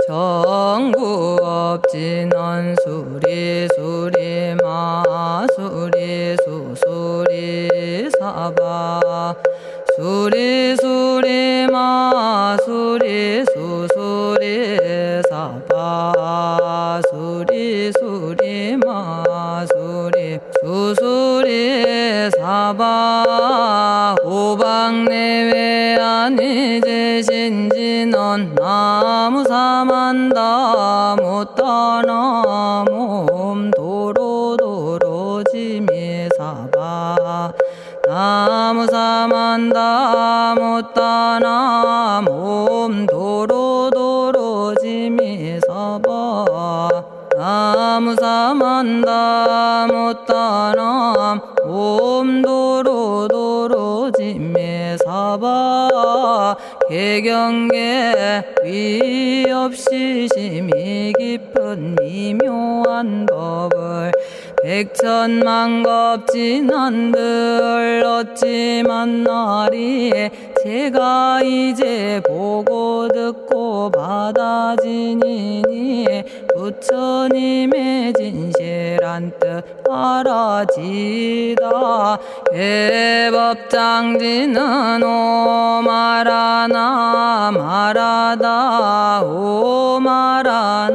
정구업진원 수리수리 마수리 수수리 사바 수리수리 마수리 수수리 사바 수리수리 마수리 수수리 사바 오방내외 안이제신진원 나무사만다 못다나 몸 도로도로지미사바 나무사만다 못다나 몸 도로도로지미사바 나무사만다 못다나 몸 도로도로지미사바 개경계 위없이 심히 깊은 미묘한 법을 백천만겁진한들 어찌 만나리 제가 이제 보고 듣고 받아지니니 부처님의 진실한 뜻 알아지다 대법장지는 오마라나 마라다 오마라나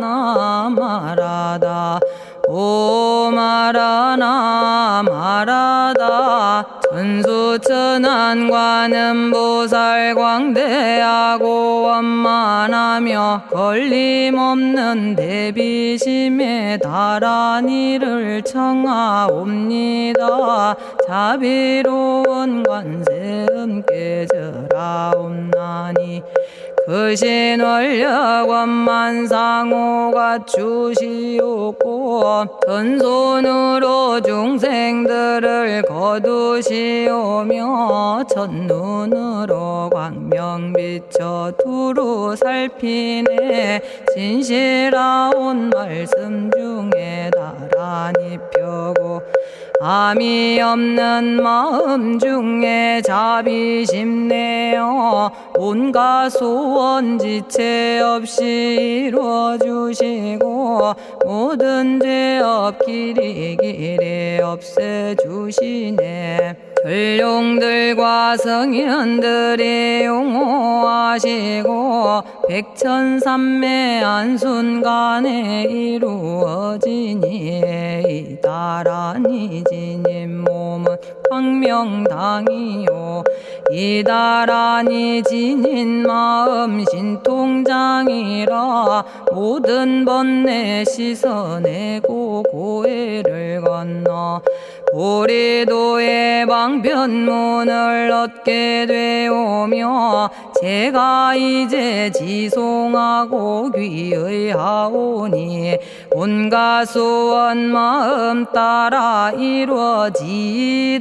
마라다 오마라나 마라다 천수천안관음보살 광대하고 원만하며 걸림없는 대비심에 달한 이를 청하옵니다. 자비로운 관세음께 절하옵나니 크신 원력 원만상호가 주시옵고 전손으로 중생들을 거두시오며 첫눈으로 광명 비쳐 두루 살피네 진실하온 말씀 중에 나란히 펴고 암이 없는 마음 중에 자비심 내어 온갖 소원 지체 없이 이루어주시고 모든 죄업 길이 없애주시네. 전룡들과 성현들이 용호하시고 백천삼매 한순간에 이루어지니 이다라니 지님 몸은 광명당이요 이다라니 지닌 마음 신통장이라 모든 번뇌 씻어내고 고해를 건너 보리도의 방편문을 얻게 되오며 제가 이제 지송하고 귀의하오니 온갖 소원 마음 따라 이루어지다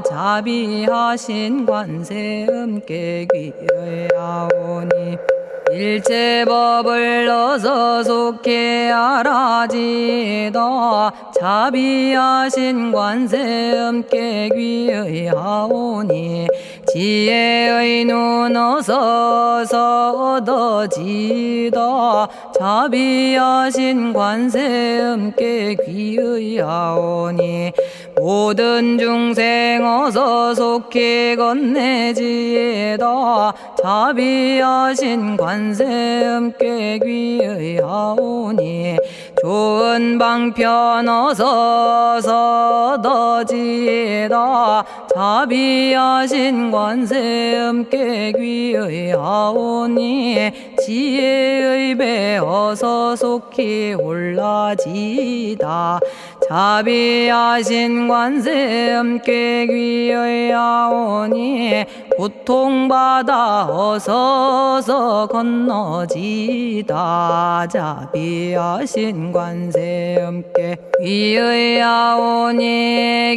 자비하신 관세음께 귀의하오니 일체법을 어서 속히 알아지다 자비하신 관세음께 귀의하오니 지혜의 눈 어서 얻어지다 자비하신 관세음께 귀의하오니 모든 중생 어서 속히 건네지에다 자비하신 관세음께 귀의하오니 좋은 방편 어서 얻어지에다 자비하신 관세음께 귀의하오니 지혜의 배 어서 속히 올라지다 자비하신 관세음께 귀의하오니 고통받아 어서 건너지다 자비하신 관세음께 귀의하오니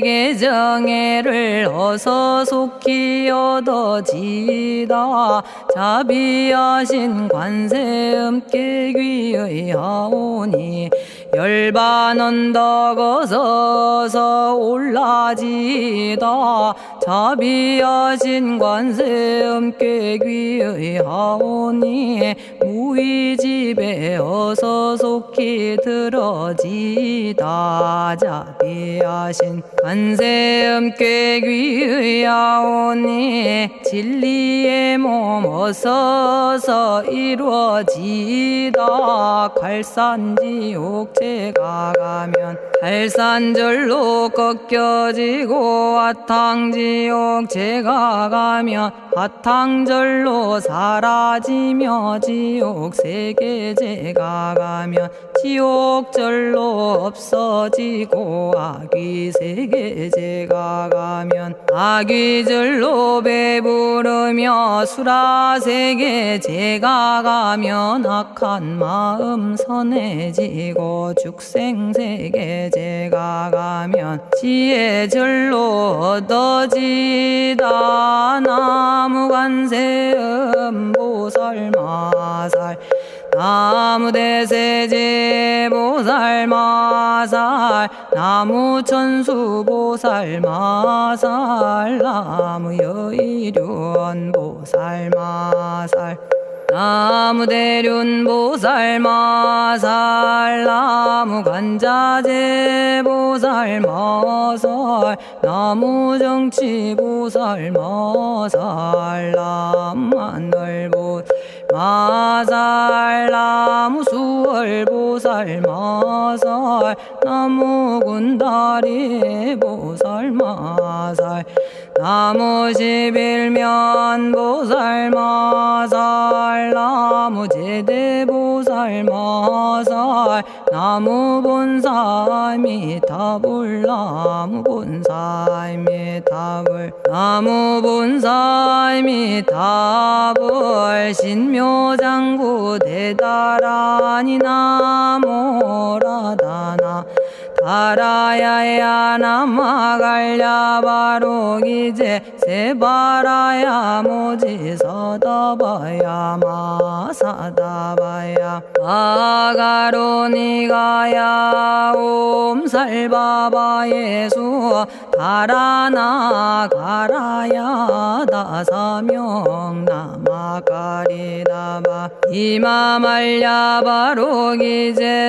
개정애를 어서 속히 얻어지다 자비하신 관세음께 귀의하오니 열반 언덕 어서서 올라지다 자비하신 관세음께 귀의하오니 무의집에 어서 속히 들어지다 자비하신 관세음께 귀의하오니 진리의 몸 어서서 이루어지다 갈산지옥제가 가면 갈산절로 꺾여지고 화탕지옥 제가 가면 화탕절로 사라지며 지옥 세계제가 가면 지옥절로 없어지고 아귀세계제가 가면 아귀절로 배부르며 수라세계제가 가면 악한 마음 선해지고 죽생세계제가 가면 지혜절로 얻어지다 나무관세음 보살마살 나무대세제 보살마살 나무천수 보살마살 나무여의륜 보살마살 나무대륜 보살마살 나무간자제 보살마살 나무정치 보살마살 나무하늘 보살마살 나무수월 보살마살 나무군다리 보살마살 나무십일면 보살마살 나무제대보살마살 나무본사미타불 나무본사미타불 나무본사미타불 신묘장구 대다라니 나모라다나 다라야야 나마갈야바로기제 세바라야 모지서다바야 마사다바야 마가로니가야 옴살바바예수 다라나 가라야 다사명 나마가리다바 이마말야바로기제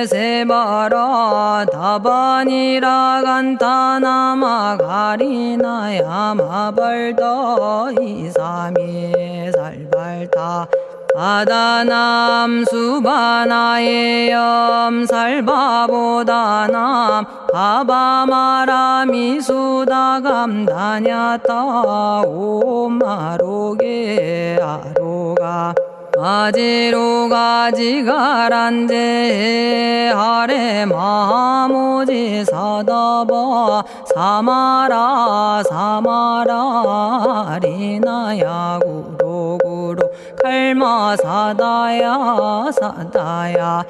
세바라 다바니라 간타나마 가리나야 마발더 이사미 살발타 바다남 수바나의 염살바보다남 바바마라미 수다감다냐타 오마로게 아로가 아지로가 지가란제 하레 마모지 사다바 사마라 사마라 리나야 구로구로 칼마 사다야 사다야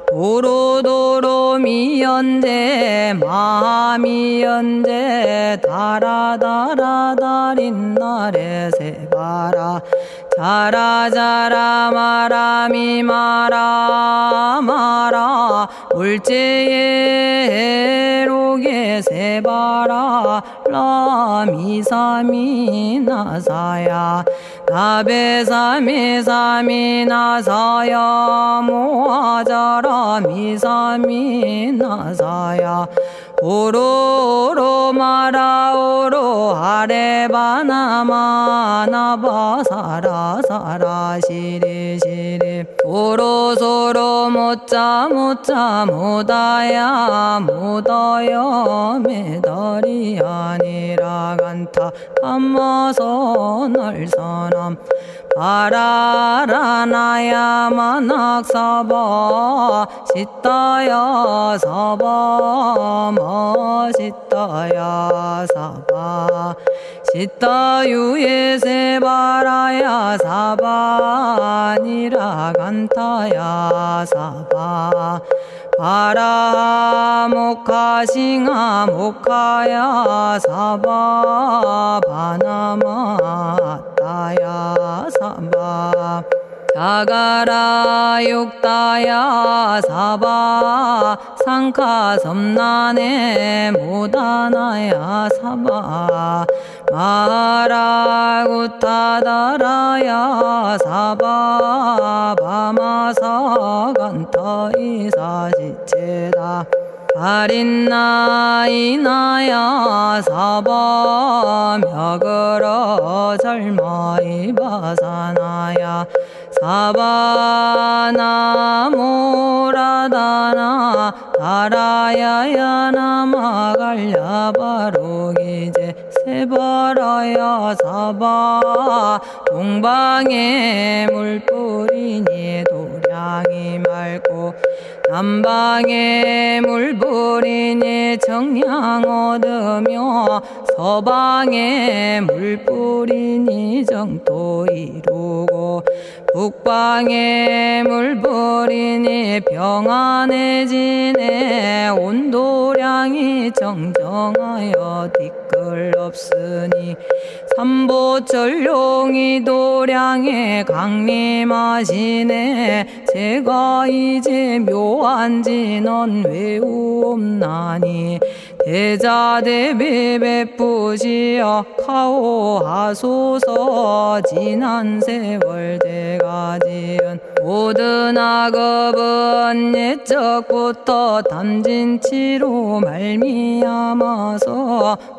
도로도로 미연제 마미연제 다라다라다린나레 세바라 자라자라 마라미 마라 물제에 로게 세바라 라미사미 나사야 나베사미사미 나사야 모아자라 미사미 나사야 오로로 마라오로 아레바나마 나바사라 사라 시리 시리 오로소로 못자 못자 못다야 못다야 메달이 아니라 간타 담마서 날선함 바라라나야 만학사바 시타야 사바 마시타야 사바 시타유예 세바라야 사바니라 간타야 사바 바라 모카싱아 모카야 사바 바나마 따야 사바 자가라 육다야 사바 상카 섬난에 모다나야 사바 마라구타다라야 사바 바마사간타 이사지체다 아린나이나야 사바 며그러 절마이바사나야 사바나모라다나 다라야야 나마갈야바로기제 세바라야 사바 동방에 물뿌리니 도량이 맑고 남방에 물뿌리니 정량 얻으며 서방에 물뿌리니 정토 이루고 북방에 물뿌리니 평안해지네 온도량이 정정하여 뒤끌 없으니 삼보철룡이 도량에 강림하시네 제가 이제 묘한 진언 외우옵나니 대자대비 베푸시어 카오하소서 지난 세월 제가 지은 모든 악업은 옛적부터 탐진치로 말미암아서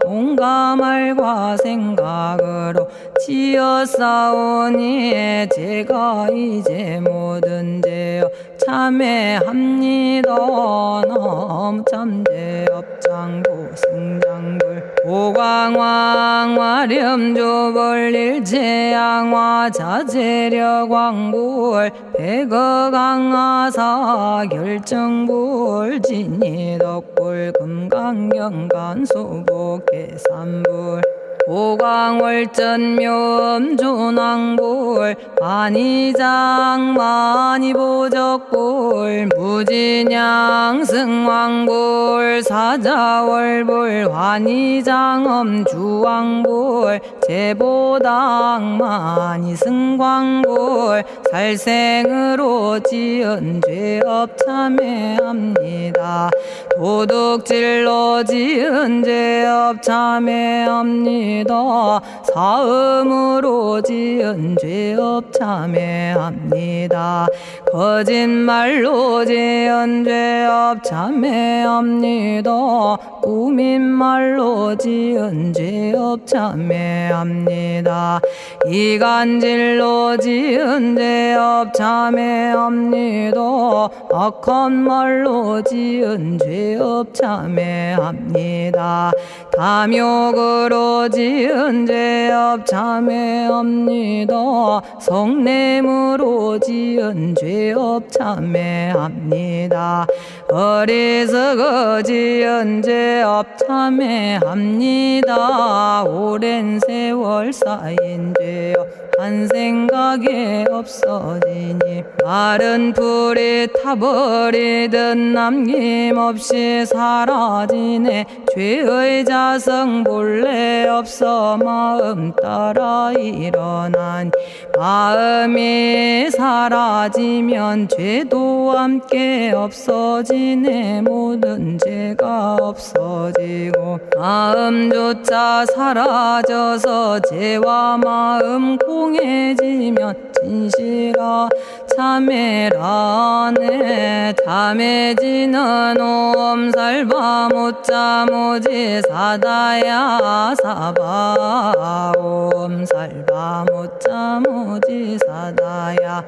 온갖 말과 생각으로 지었사오니 제가 이제 모든 죄여 참회합니다. 넘참제업장고 승장불 오광왕 화렴조벌 일제양화 자재력왕불 백어강하사 결정불 진이덕불 금강경간 수복계산불 오광월전묘음존왕불 안이장 만이보적불 무진양승왕불 사자월불 환희장엄주왕불 제보당 만이승광불 살생으로 지은 죄업 참회합니다. 도둑질로 지은 죄업 참회합니다. 사음으로 지은 죄업 참회합니다. 거짓말로 지은 죄업 참회합니다. 꾸민말로 지은 죄업 참회합니다. 이간질로 지은 죄업 참회합니다. 악한 말로 지은 죄업 참회합니다. 탐욕으로 지은 죄업 참회합니다. 성냄으로 지은 죄업 참회합니다. 어리석어 지은 죄업 참회합니다. 오랜 세월 쌓인 죄업 한 생각에 없어지니 마른 풀이 타버리듯 남김없이 사라지네. 죄의 자성 본래 없어 마음 따라 일어나니 마음이 사라지면 죄도 함께 없어지네. 모든 죄가 없어지고 마음조차 사라져서 죄와 마음 공해지면 진실아 참회라네. 참해지는 옴살바 못자 모지 사다야 사바 옴살바 못자 모지 사다야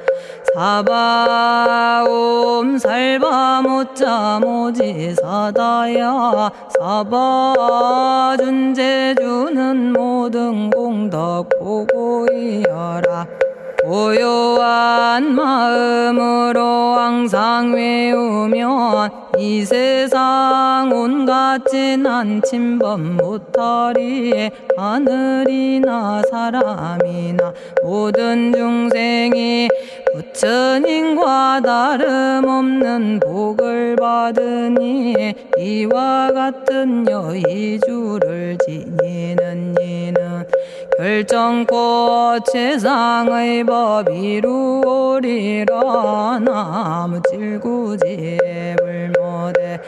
사바 옴살바 못자 모지 사다야 사바 준제주는 모든 공덕 보고이여라. 고요한 마음으로 항상 외우면 이 세상 온갖 진한 침범 못하리. 하늘이나 사람이나 모든 중생이 부처님과 다름없는 복을 받으니 이와 같은 여의주를 지니는 이는 결정코 최상의 법 이루오리라. 나무질구지 불모대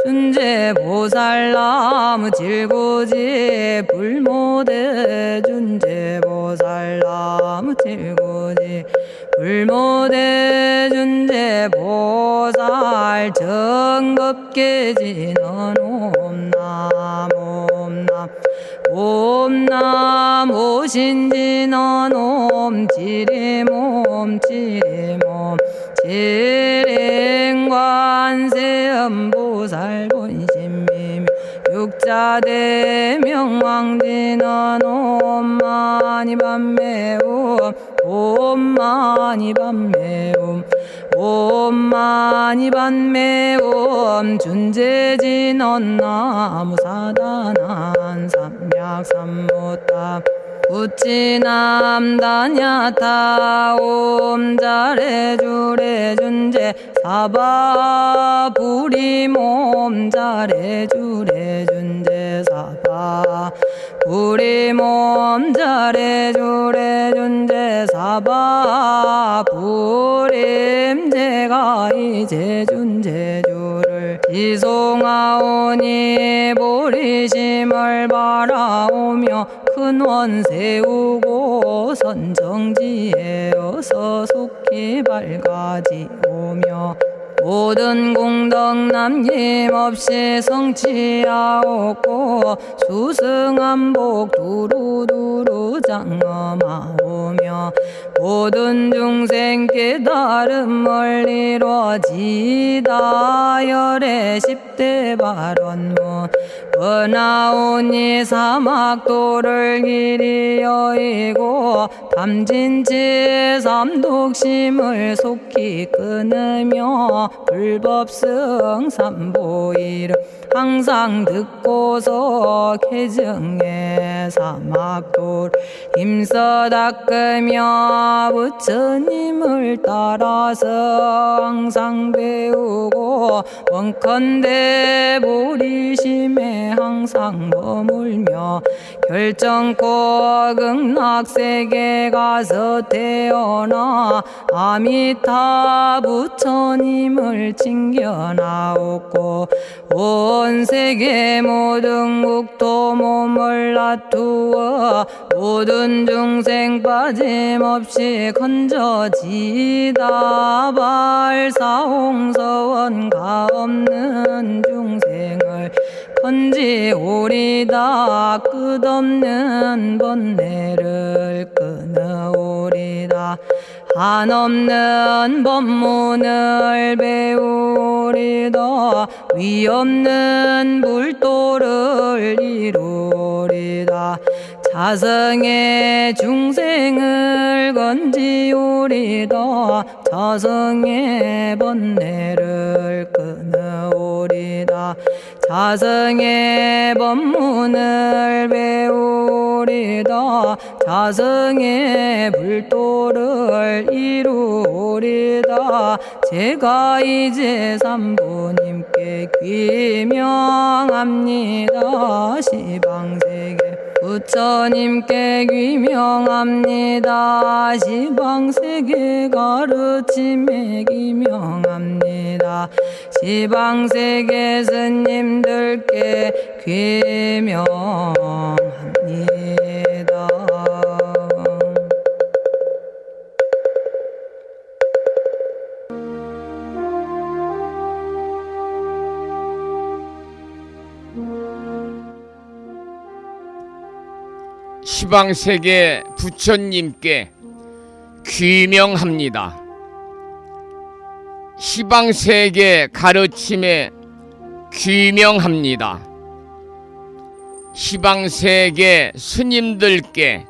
준재보살. 나무질구지 불모대 준재보살. 나무질구지 불모대 준재보살. 정겁계지는 옴남 옴남 옴남 오신지는 옴 지리몸 지리몸 지랭관세음보살 본심미묘 육자대명왕지는 옴마니밤매옴 옴마니밤매옴 옴마니밤매옴 준재진언 나무사단한 삼약삼무탑 우치남다냐타 옴자레주레 준재 사바 부리몸 자레주레 준재 사바 부리몸 자레주레 준재 사바 부림. 제가 이제 준재주를 지송하오니 보리심을 바라오며 큰 원 세우고 선정지에 어서 속히 밝아지오며 모든 공덕 남김없이 성취하옵고 수승한복 두루두루 장엄하오며 모든 중생 깨달음을 이루어지다. 열의 10대 발언문 은하오니 사막도를 길이 여의고 탐진치 삼독심을 속히 끊으며 불법승 삼보이를 항상 듣고서 개정의 사막도를 힘써 닦으며 부처님을 따라서 항상 배우고 원컨대 보리심에 항상 머물며 결정코 극락세계 가서 태어나 아미타 부처님을 칭견하옵고 온 세계 모든 국토 몸을 놔두어 모든 중생 빠짐없이 건져지다. 발사홍서원 가없는 중생을 건지오리다. 끝없는 번뇌를 끊어오리다. 한없는 법문을 배우리다. 위없는 불도를 이루리다. 자성의 중생을 건지오리다. 자성의 번뇌를 끊어오리다. 자성의 법문을 배우리다. 자성의 불도를 이루리다. 제가 이제 삼부님께 귀명합니다. 시방세계 부처님께 귀명합니다. 시방세계 가르침에 귀명합니다. 시방세계 스님들께 귀명합니다. 시방세계 부처님께 귀명합니다. 시방세계 가르침에 귀명합니다. 시방세계 스님들께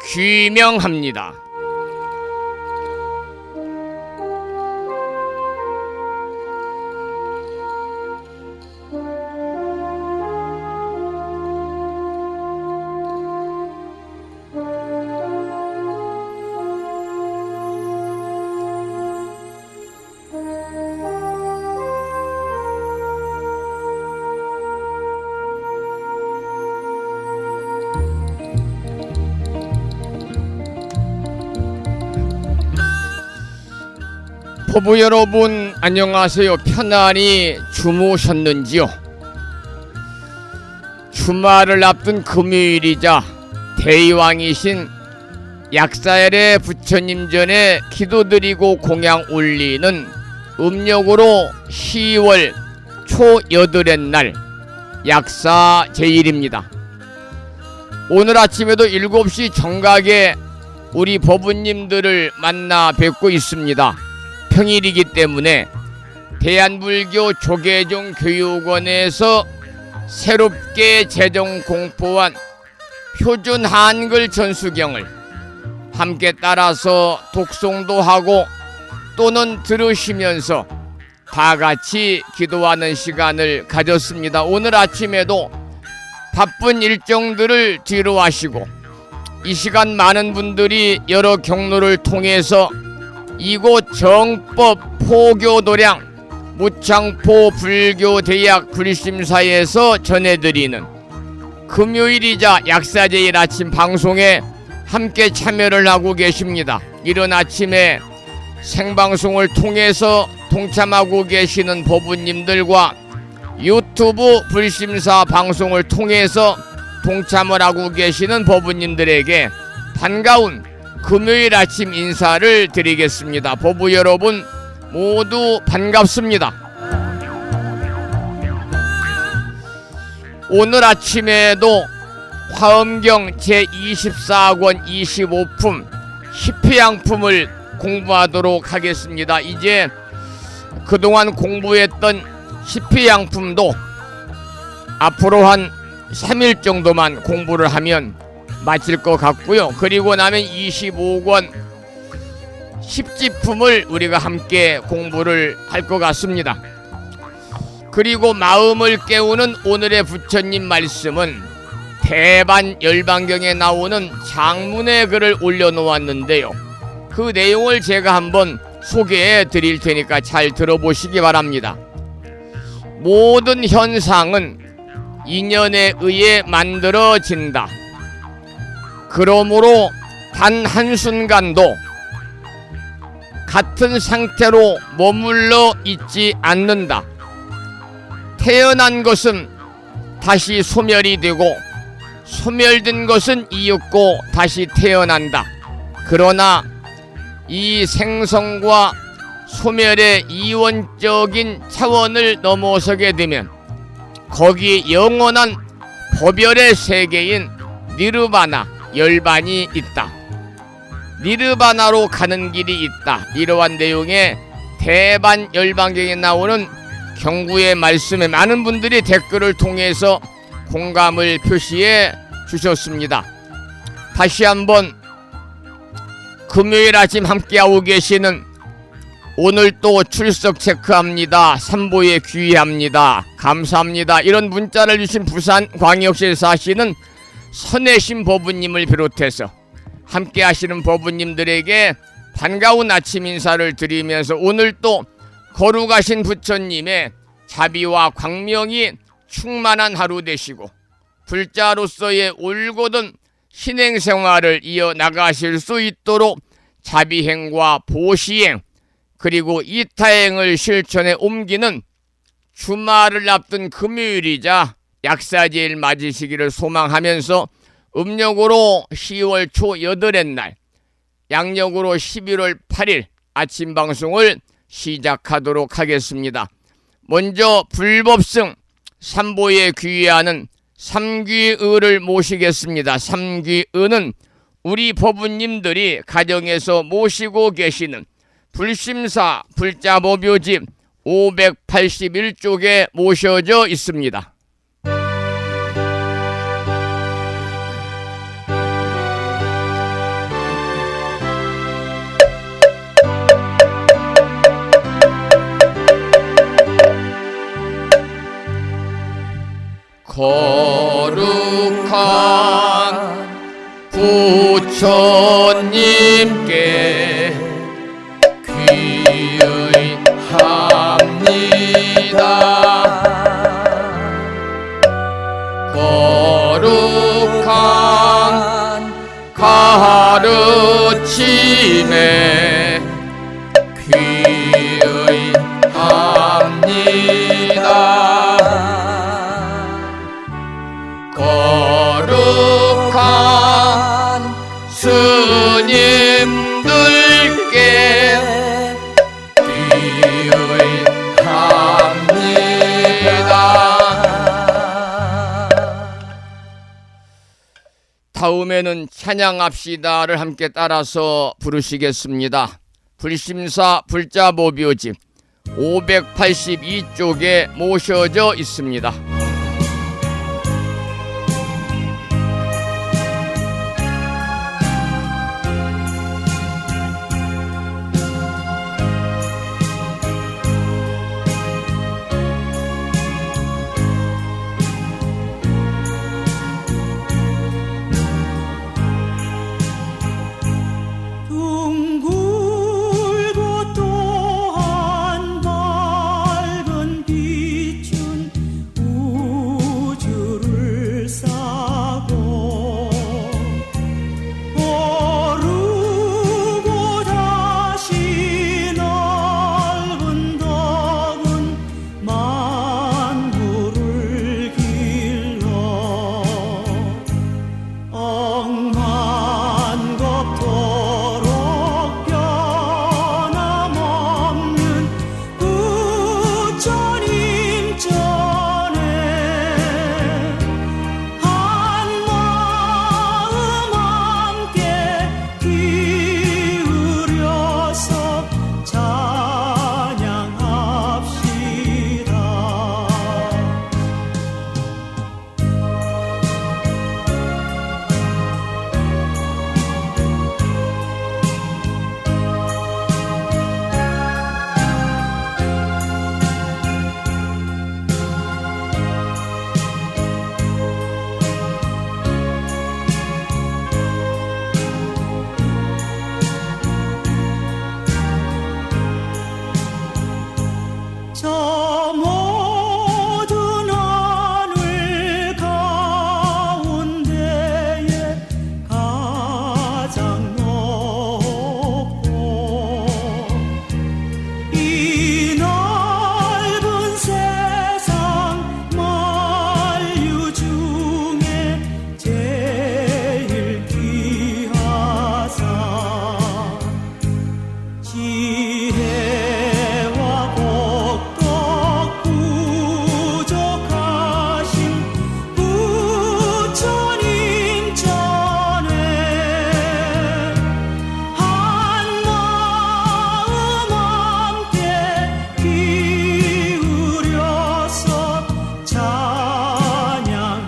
귀명합니다. 포부 여러분 안녕하세요. 편안히 주무셨는지요? 주말을 앞둔 금요일이자 대의왕이신 약사열의 부처님 전에 기도드리고 공양 올리는 음력으로 10월 초 8의 날 약사 제일입니다. 오늘 아침에도 7시 정각에 우리 법부님들을 만나 뵙고 있습니다. 평일이기 때문에 대한불교 조계종 교육원에서 새롭게 제정 공포한 표준 한글 전수경을 함께 따라서 독송도 하고 또는 들으시면서 다 같이 기도하는 시간을 가졌습니다. 오늘 아침에도 바쁜 일정들을 뒤로 하시고 이 시간 많은 분들이 여러 경로를 통해서 이곳 정법 포교도량 무창포 불교대학 불심사에서 전해드리는 금요일이자 약사제일 아침 방송에 함께 참여를 하고 계십니다. 이른 아침에 생방송을 통해서 동참하고 계시는 법부님들과 유튜브 불심사 방송을 통해서 동참을 하고 계시는 법부님들에게 반가운 금요일 아침 인사를 드리겠습니다. 법부 여러분 모두 반갑습니다. 오늘 아침에도 화엄경 제24권 25품 십회양품을 공부하도록 하겠습니다. 이제 그동안 공부했던 십회양품도 앞으로 한 3일 정도만 공부를 하면 마칠 것 같고요. 그리고 나면 25권 십지품을 우리가 함께 공부를 할 것 같습니다. 그리고 마음을 깨우는 오늘의 부처님 말씀은 대반 열반경에 나오는 장문의 글을 올려놓았는데요. 그 내용을 제가 한번 소개해 드릴 테니까 잘 들어보시기 바랍니다. 모든 현상은 인연에 의해 만들어진다. 그러므로 단 한순간도 같은 상태로 머물러 있지 않는다. 태어난 것은 다시 소멸이 되고 소멸된 것은 이윽고 다시 태어난다. 그러나 이 생성과 소멸의 이원적인 차원을 넘어서게 되면 거기 영원한 법열의 세계인 니르바나 열반이 있다. 니르바나로 가는 길이 있다. 이러한 내용의 대반 열반경에 나오는 경구의 말씀에 많은 분들이 댓글을 통해서 공감을 표시해 주셨습니다. 다시 한번 금요일 아침 함께하고 계시는 오늘 또 출석 체크합니다. 삼보에 귀의합니다. 감사합니다. 이런 문자를 주신 부산광역시에 사시는 선혜심 법부님을 비롯해서 함께 하시는 법부님들에게 반가운 아침 인사를 드리면서 오늘 또 거룩하신 부처님의 자비와 광명이 충만한 하루 되시고 불자로서의 올곧은 신행생활을 이어나가실 수 있도록 자비행과 보시행 그리고 이타행을 실천에 옮기는 주말을 앞둔 금요일이자 약사제일 맞으시기를 소망하면서 음력으로 10월 초 8의 날 양력으로 11월 8일 아침 방송을 시작하도록 하겠습니다. 먼저 불법승 삼보에 귀의하는 삼귀의를 모시겠습니다. 삼귀의는 우리 법부님들이 가정에서 모시고 계시는 불심사 불자법요집 581쪽에 모셔져 있습니다. 거룩한 부처님께 귀의합니다. 거룩한 가르침에 귀 다음에는 찬양합시다를 함께 따라서 부르시겠습니다. 불심사 불자보묘집 582쪽에 모셔져 있습니다. 둥글고 또한 밝은 빛은 우주를 싸고 오르고 다시 넓은 덕은 만물을 길러 억만겁도록 변함없는 부처님전에 한마음 함께 기울여서 찬양합시다. 저 모든 하늘 가운데에 가장 높고 이 넓은 세상 만유 중에 제일 귀하사 지혜와 복덕 부족하신 부처님 전에 한마음 함께 기울여서 찬양합시다.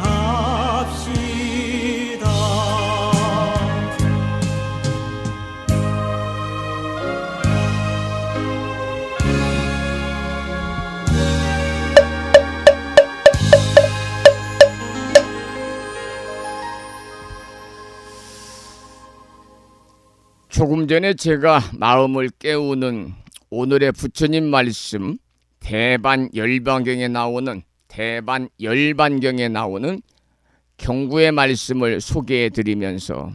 조금 전에 제가 마음을 깨우는 오늘의 부처님 말씀 대반열반경에 나오는 경구의 말씀을 소개해 드리면서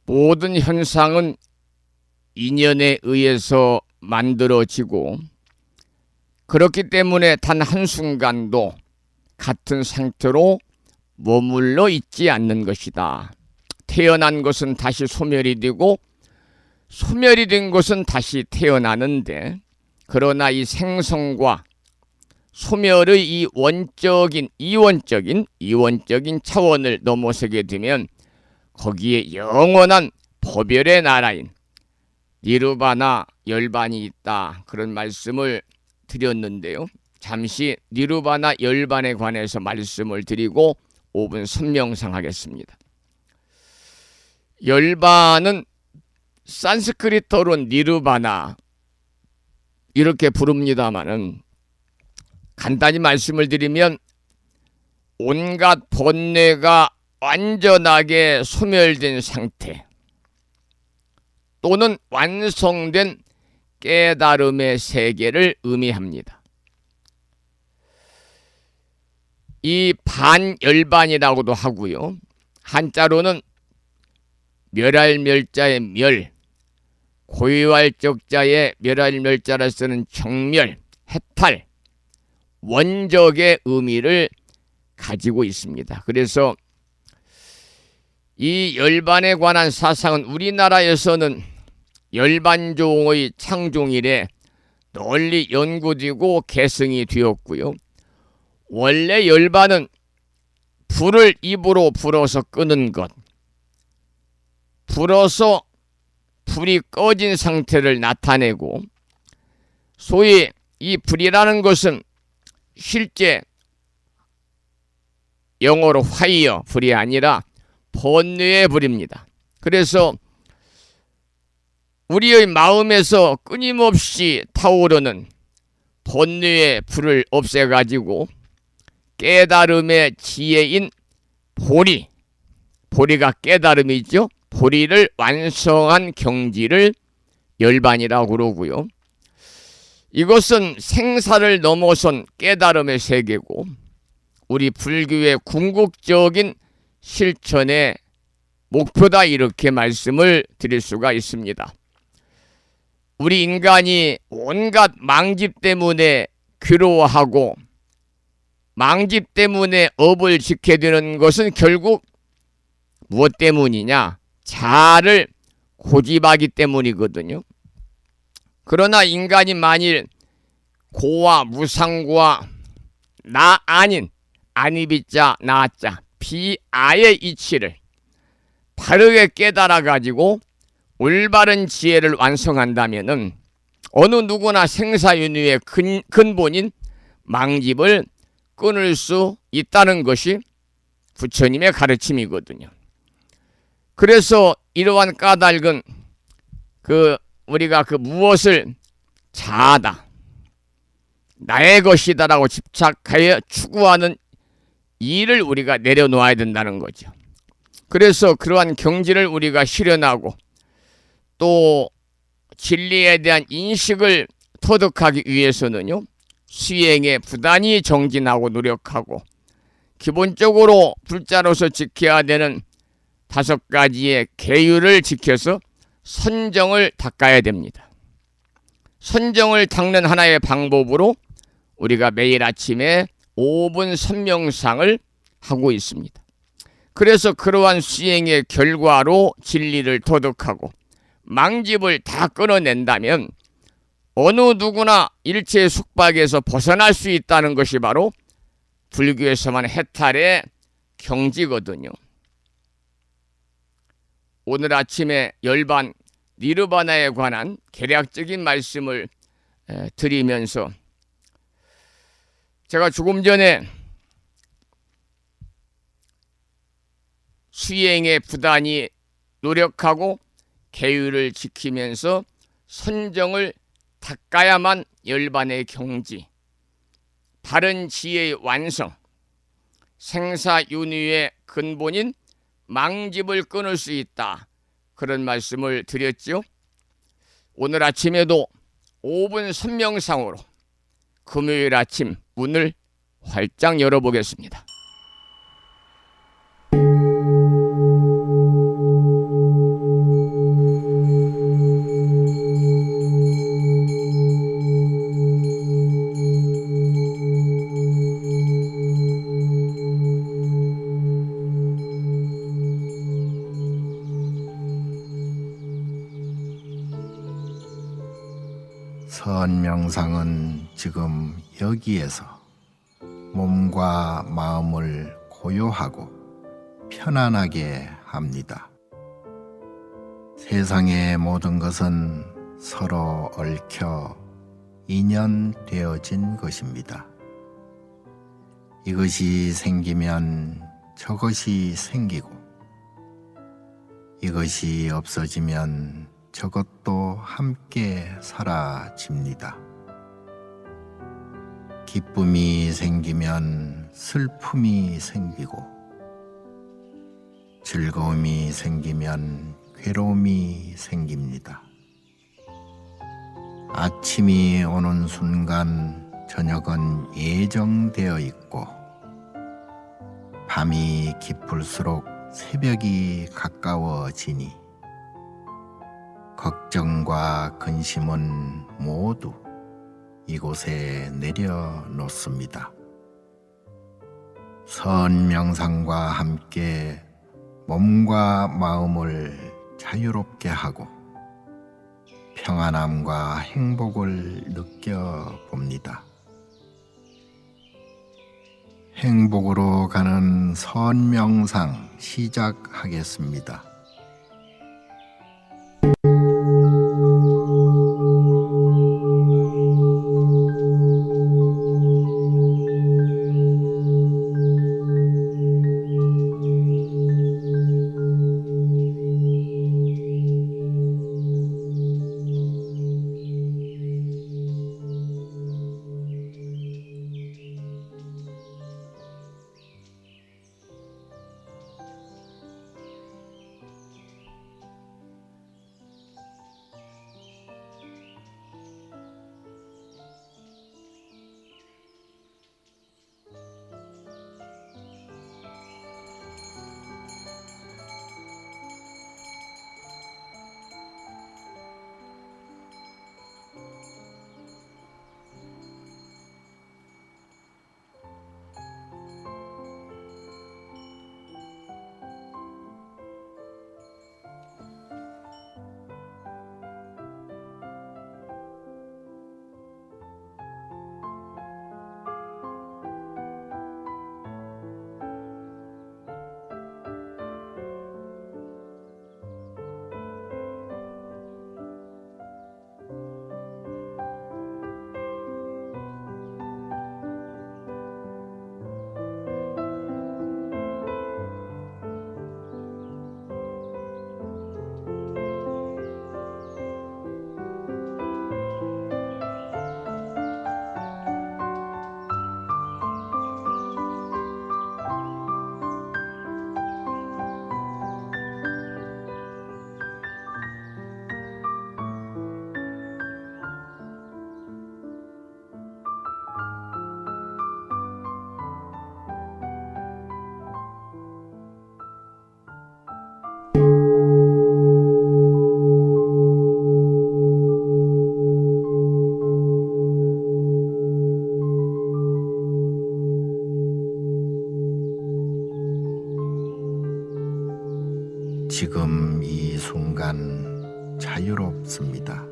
모든 현상은 인연에 의해서 만들어지고 그렇기 때문에 단 한순간도 같은 상태로 머물러 있지 않는 것이다. 태어난 것은 다시 소멸이 되고 소멸이 된 것은 다시 태어나는데 그러나 이 생성과 소멸의 이 이원적인 차원을 넘어서게 되면 거기에 영원한 법열의 나라인 니르바나 열반이 있다. 그런 말씀을 드렸는데요. 잠시 니르바나 열반에 관해서 말씀을 드리고 5분 선명상하겠습니다. 열반은 산스크리트어로 니르바나 이렇게 부릅니다마는 간단히 말씀을 드리면 온갖 번뇌가 완전하게 소멸된 상태 또는 완성된 깨달음의 세계를 의미합니다. 이 반열반이라고도 하고요. 한자로는 멸할멸자의 멸, 고유할적자의 멸할멸자라 쓰는 정멸, 해탈, 원적의 의미를 가지고 있습니다. 그래서 이 열반에 관한 사상은 우리나라에서는 열반종의 창종일에 널리 연구되고 계승이 되었고요. 원래 열반은 불을 입으로 불어서 끄는 것, 불어서 불이 꺼진 상태를 나타내고, 소위 이 불이라는 것은 실제 영어로 파이어 불이 아니라 번뇌의 불입니다. 그래서 우리의 마음에서 끊임없이 타오르는 번뇌의 불을 없애가지고 깨달음의 지혜인 보리가 깨달음이죠. 보리를 완성한 경지를 열반이라고 그러고요. 이것은 생사를 넘어선 깨달음의 세계고 우리 불교의 궁극적인 실천의 목표다, 이렇게 말씀을 드릴 수가 있습니다. 우리 인간이 온갖 망집 때문에 괴로워하고 망집 때문에 업을 지게 되는 것은 결국 무엇 때문이냐? 자아를 고집하기 때문이거든요. 그러나 인간이 만일 고와 무상과 나 아닌 아니비자 나자 비아의 이치를 바르게 깨달아 가지고 올바른 지혜를 완성한다면은 어느 누구나 생사윤회의 근본인 망집을 끊을 수 있다는 것이 부처님의 가르침이거든요. 그래서 이러한 까닭은 우리가 무엇을 자아다, 나의 것이다라고 집착하여 추구하는 일을 우리가 내려놓아야 된다는 거죠. 그래서 그러한 경지를 우리가 실현하고 또 진리에 대한 인식을 터득하기 위해서는요, 수행에 부단히 정진하고 노력하고 기본적으로 불자로서 지켜야 되는 5가지의 계율을 지켜서 선정을 닦아야 됩니다. 선정을 닦는 하나의 방법으로 우리가 매일 아침에 5분 선명상을 하고 있습니다. 그래서 그러한 수행의 결과로 진리를 터득하고 망집을 다 끊어낸다면 어느 누구나 일체 숙박에서 벗어날 수 있다는 것이 바로 불교에서만 해탈의 경지거든요. 오늘 아침에 열반 니르바나에 관한 개략적인 말씀을 드리면서 제가 조금 전에 수행에 부단히 노력하고 계율을 지키면서 선정을 닦아야만 열반의 경지, 바른 지혜의 완성, 생사윤회의 근본인 망집을 끊을 수 있다, 그런 말씀을 드렸죠. 오늘 아침에도 5분 선명상으로 금요일 아침 문을 활짝 열어보겠습니다. 선명상은 지금 여기에서 몸과 마음을 고요하고 편안하게 합니다. 세상의 모든 것은 서로 얽혀 인연되어진 것입니다. 이것이 생기면 저것이 생기고 이것이 없어지면 저것도 함께 사라집니다. 기쁨이 생기면 슬픔이 생기고 즐거움이 생기면 괴로움이 생깁니다. 아침이 오는 순간 저녁은 예정되어 있고 밤이 깊을수록 새벽이 가까워지니 걱정과 근심은 모두 이곳에 내려놓습니다. 선명상과 함께 몸과 마음을 자유롭게 하고 평안함과 행복을 느껴봅니다. 행복으로 가는 선명상 시작하겠습니다. 지금 이 순간 자유롭습니다.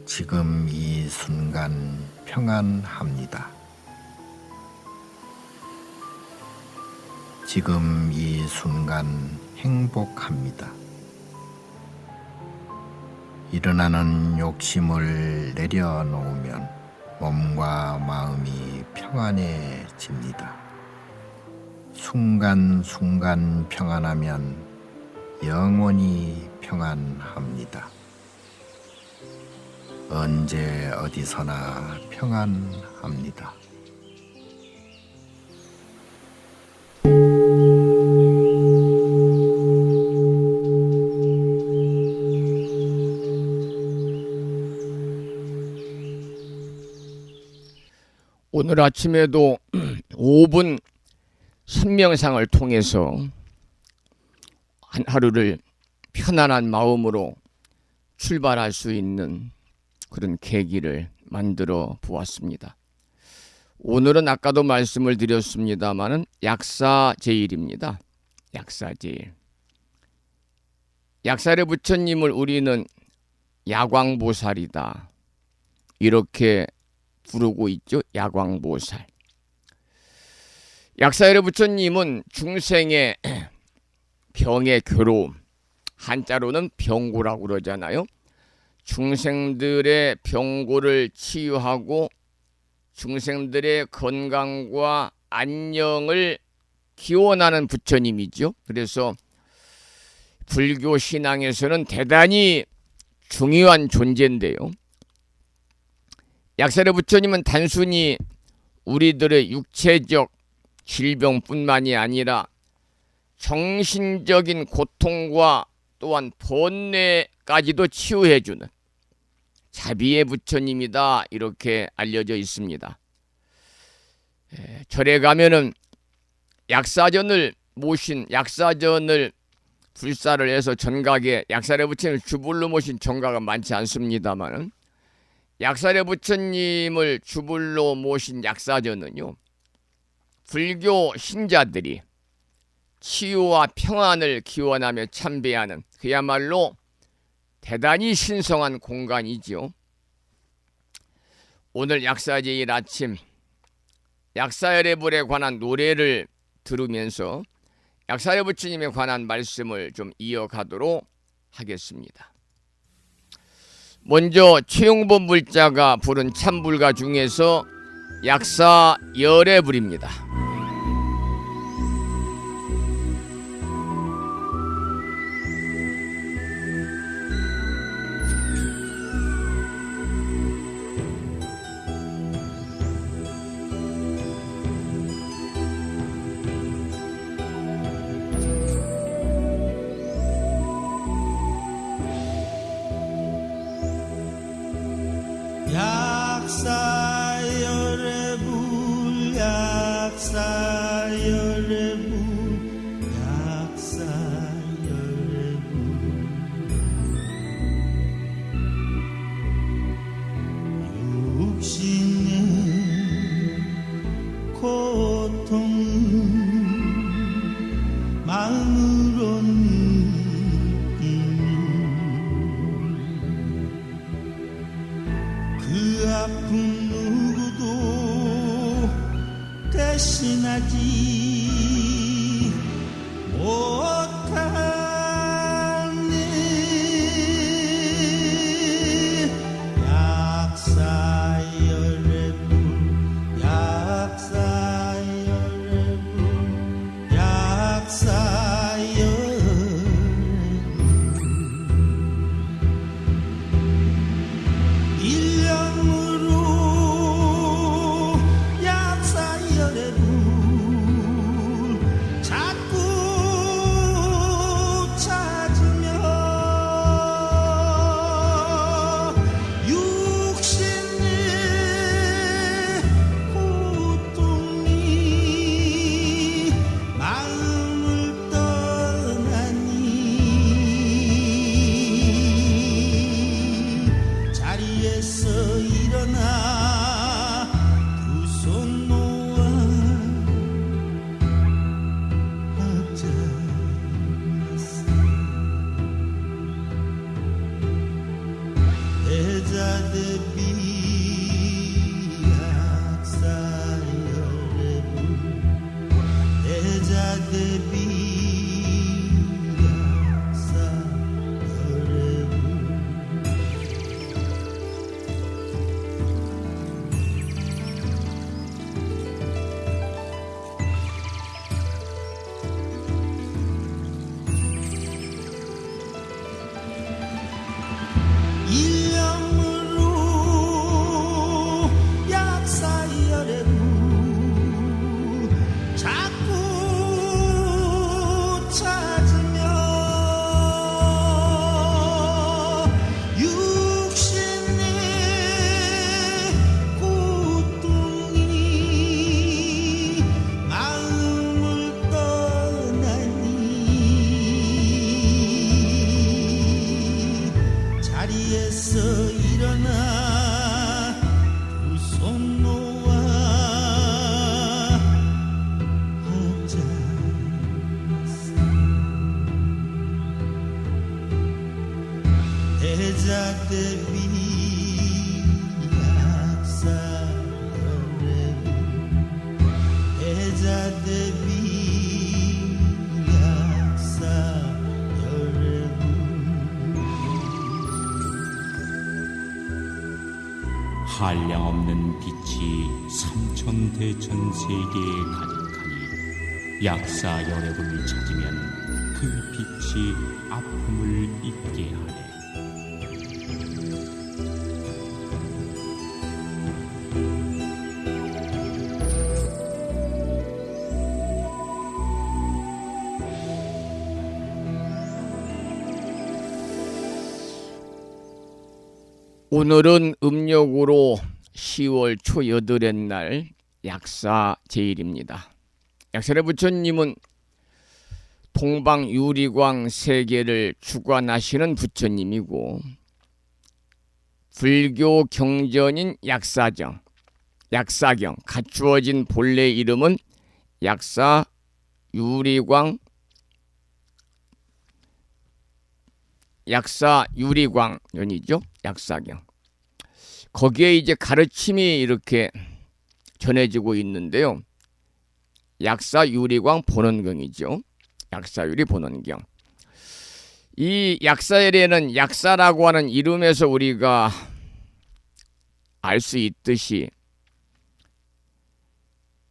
지금 이 순간 평안합니다. 지금 이 순간 행복합니다. 일어나는 욕심을 내려놓으면 몸과 마음이 평안해집니다. 순간순간 평안하면 영원히 평안합니다. 언제 어디서나 평안합니다. 오늘 아침에도 5분 선명상을 통해서 한 하루를 편안한 마음으로 출발할 수 있는 그런 계기를 만들어 보았습니다. 오늘은 아까도 말씀을 드렸습니다마는 약사제일입니다. 약사제일. 약사의 부처님을 우리는 야광보살이다 이렇게 부르고 있죠. 야광보살. 약사의 부처님은 중생의 병의 괴로움, 한자로는 병고라고 그러잖아요. 중생들의 병고를 치유하고 중생들의 건강과 안녕을 기원하는 부처님이죠. 그래서 불교 신앙에서는 대단히 중요한 존재인데요. 약사의 부처님은 단순히 우리들의 육체적 질병뿐만이 아니라 정신적인 고통과 또한 번뇌까지도 치유해주는 자비의 부처님이다 이렇게 알려져 있습니다. 절에 가면은 약사전을 불사를 해서 전각에 약사의 부처님을 주불로 모신 전가가 많지 않습니다만은 약사의 부처님을 주불로 모신 약사전은요, 불교 신자들이 치유와 평안을 기원하며 참배하는 그야말로 대단히 신성한 공간이지요. 오늘 약사제일 아침 약사열애불에 관한 노래를 들으면서 약사여 부처님에 관한 말씀을 좀 이어가도록 하겠습니다. 먼저 최용범 불자가 부른 참불가 중에서 약사열애불입니다. 약사열애불 약사열애불 약사열애불 육신의 고통 마음으로 그 아픔 누구도 대신하지 못하네. 약사열애불 약사열애불 약사열애불 일념으로 약사열애불 자꾸 찾으며 육신의 고통이 마음을 떠나니 자리에서 일어나 두 손 놓아 앉았어. 대자 대비 약사열애불 대자 대비 약사열애불 일념으로 약사열애불 자꾸 찾으며 육신의 고통이 마음을 떠나니 자리에서 일어나 두 손 놓아 앉았어. 대자 대비 약사열애불 대자 대비 약사열애불 한량없는 빛이 삼천대천 세계에 가득하니 약사열애불을 찾으면 그 빛이 아픔을 잊게 하네. 오늘은 음력으로 10월 초 8의 날 약사제일입니다. 약사의 부처님은 동방유리광 세계를 주관하시는 부처님이고 불교 경전인 약사경 갖추어진 본래 이름은 약사유리광연이죠. 약사경. 거기에 이제 가르침이 이렇게 전해지고 있는데요. 약사유리광 본원경이죠. 약사유리 본원경. 이 약사열에는 약사라고 하는 이름에서 우리가 알 수 있듯이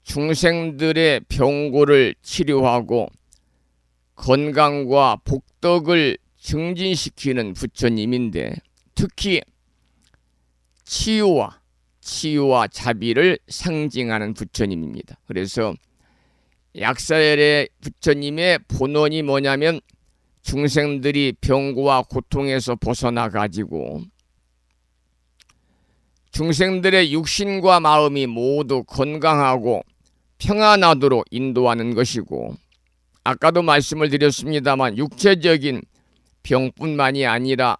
중생들의 병고를 치료하고 건강과 복덕을 증진시키는 부처님인데, 특히 치유와 자비를 상징하는 부처님입니다. 그래서 약사열의 부처님의 본원이 뭐냐면 중생들이 병고와 고통에서 벗어나 가지고 중생들의 육신과 마음이 모두 건강하고 평안하도록 인도하는 것이고, 아까도 말씀을 드렸습니다만 육체적인 병뿐만이 아니라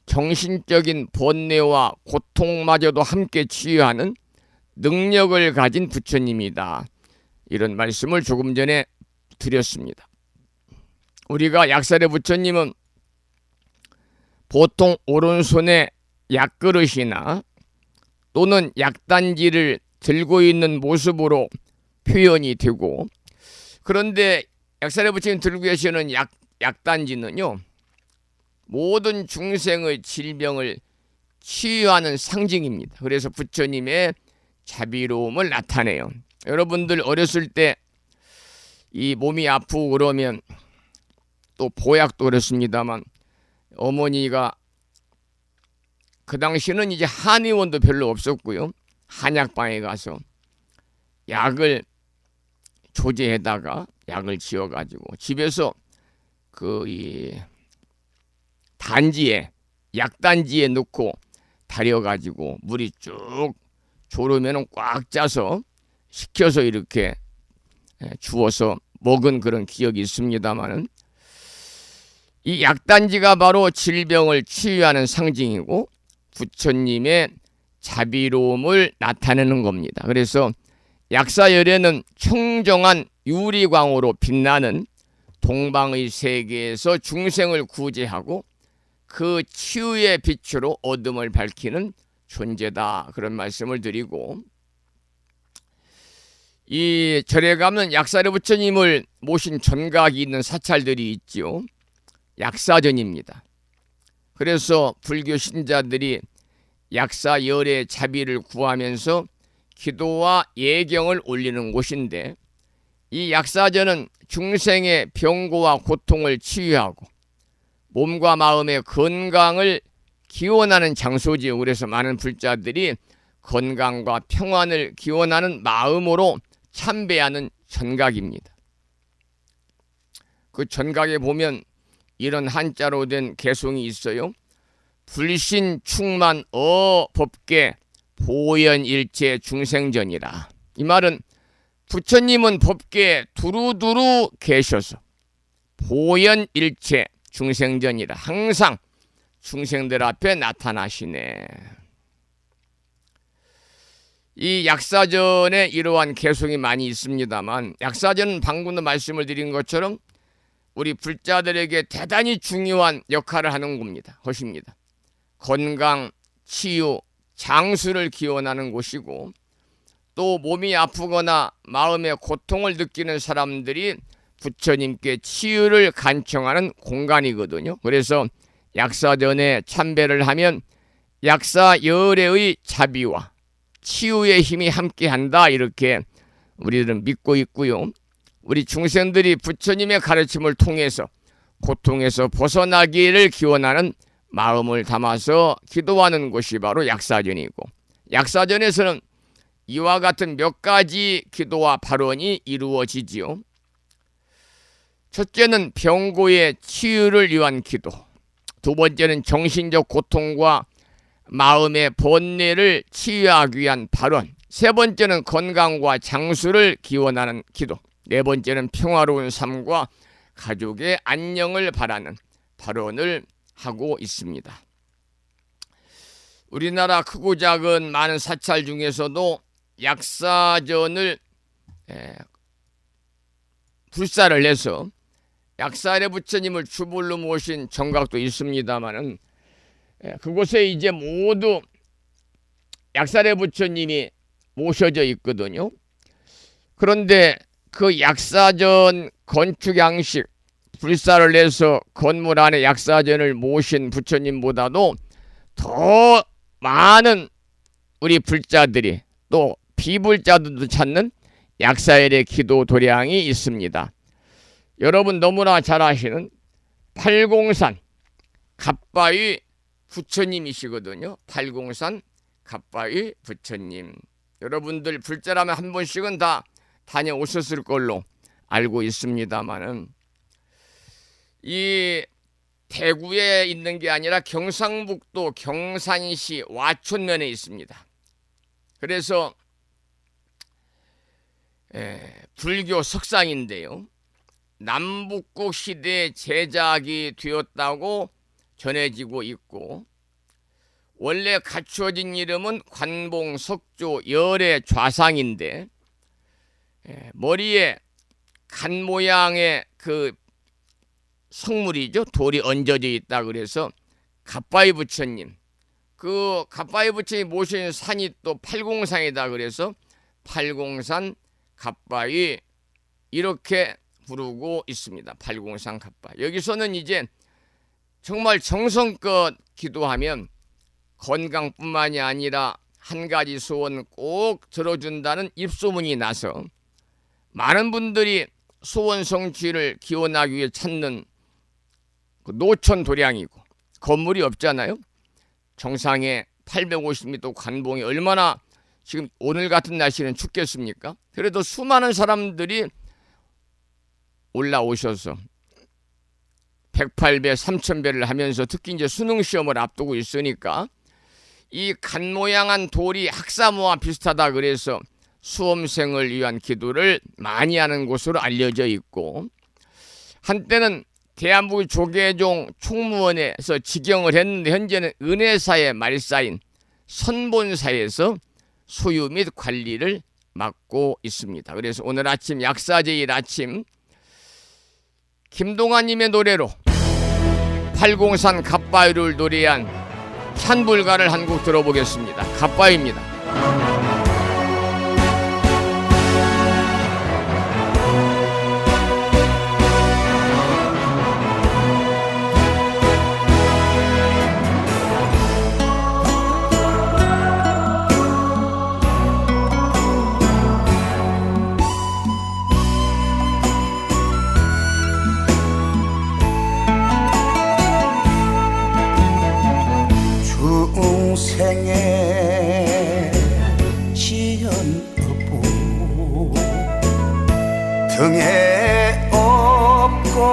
정신적인 번뇌와 고통마저도 함께 치유하는 능력을 가진 부처님이다. 이런 말씀을 조금 전에 드렸습니다. 우리가 약사의 부처님은 보통 오른손에 약그릇이나 또는 약단지를 들고 있는 모습으로 표현이 되고, 그런데 약사의 부처님 들고 계시는 약단지는요, 모든 중생의 질병을 치유하는 상징입니다. 그래서 부처님의 자비로움을 나타내요. 여러분들 어렸을 때 이 몸이 아프고 그러면, 또 보약도 그렇습니다만, 어머니가 그 당시는 이제 한의원도 별로 없었고요. 한약방에 가서 약을 조제해다가 약을 지어가지고 집에서 단지에, 약단지에 넣고 달여가지고 물이 쭉 졸으면 꽉 짜서 식혀서 이렇게 주어서 먹은 그런 기억이 있습니다만은, 이 약단지가 바로 질병을 치유하는 상징이고 부처님의 자비로움을 나타내는 겁니다. 그래서 약사열에는 청정한 유리광으로 빛나는 동방의 세계에서 중생을 구제하고 그 치유의 빛으로 어둠을 밝히는 존재다, 그런 말씀을 드리고, 이 절에 가면 약사의 부처님을 모신 전각이 있는 사찰들이 있지요. 약사전입니다. 그래서 불교 신자들이 약사열의 자비를 구하면서 기도와 예경을 올리는 곳인데, 이 약사전은 중생의 병고와 고통을 치유하고 몸과 마음의 건강을 기원하는 장소지요. 그래서 많은 불자들이 건강과 평안을 기원하는 마음으로 참배하는 전각입니다. 그 전각에 보면 이런 한자로 된 개송이 있어요. 불신 충만 법계 보현일체 중생전이라. 이 말은 부처님은 법계에 두루두루 계셔서 보현일체 중생전이라, 항상 중생들 앞에 나타나시네. 이 약사전에 이러한 개송이 많이 있습니다만, 약사전은 방금도 말씀을 드린 것처럼 우리 불자들에게 대단히 중요한 역할을 하는 것입니다. 건강, 치유, 장수를 기원하는 곳이고, 또 몸이 아프거나 마음의 고통을 느끼는 사람들이 부처님께 치유를 간청하는 공간이거든요. 그래서 약사전에 참배를 하면 약사열애의 자비와 치유의 힘이 함께한다, 이렇게 우리들은 믿고 있고요. 우리 중생들이 부처님의 가르침을 통해서 고통에서 벗어나기를 기원하는 마음을 담아서 기도하는 곳이 바로 약사전이고, 약사전에서는 이와 같은 몇 가지 기도와 발언이 이루어지지요. 첫째는 병고의 치유를 위한 기도, 두 번째는 정신적 고통과 마음의 번뇌를 치유하기 위한 발언, 세 번째는 건강과 장수를 기원하는 기도, 네 번째는 평화로운 삶과 가족의 안녕을 바라는 발언을 하고 있습니다. 우리나라 크고 작은 많은 사찰 중에서도 약사전을 불사를 해서 약사의 부처님을 주불로 모신 정각도 있습니다만은, 그곳에 이제 모두 약사의 부처님이 모셔져 있거든요. 그런데 그 약사전 건축 양식, 불사를 내서 건물 안에 약사전을 모신 부처님보다도 더 많은 우리 불자들이, 또 비불자들도 찾는 약사일의 기도 도량이 있습니다. 여러분 너무나 잘 아시는 팔공산 갑바위 부처님이시거든요. 팔공산 갑바위 부처님. 여러분들 불자라면 한 번씩은 다 다녀오셨을 걸로 알고 있습니다만은, 이 대구에 있는 게 아니라 경상북도 경산시 와촌면에 있습니다. 그래서 불교 석상인데요, 남북국 시대에 제작이 되었다고 전해지고 있고, 원래 갖추어진 이름은 관봉 석조 열의 좌상인데, 머리에 간 모양의 그 성물이죠, 돌이 얹어져 있다 그래서 갑바위 부처님, 그 갑바위 부처님 모신 산이 또 팔공산이다 그래서 팔공산 갑바위 이렇게 부르고 있습니다. 팔공산 갑바. 여기서는 이제 정말 정성껏 기도하면 건강뿐만이 아니라 한 가지 소원 꼭 들어준다는 입소문이 나서 많은 분들이 소원 성취를 기원하기 위해 찾는 그 노천 도량이고, 건물이 없잖아요. 정상에 850m 관봉이 얼마나 지금 오늘 같은 날씨는 춥겠습니까? 그래도 수많은 사람들이 올라오셔서 108배, 3000배를 하면서, 특히 이제 수능 시험을 앞두고 있으니까 이 간 모양한 돌이 학사모와 비슷하다 그래서 수험생을 위한 기도를 많이 하는 곳으로 알려져 있고, 한때는 대한민국 조계종 총무원에서 직영을 했는데 현재는 은혜사의 말사인 선본사에서 소유 및 관리를 맡고 있습니다. 그래서 오늘 아침 약사제일 아침 김동환님의 노래로 팔공산 갑바위를 노래한 찬불가를 한 곡 들어보겠습니다. 갑바위입니다. 중생의 지연업보 등에 업고서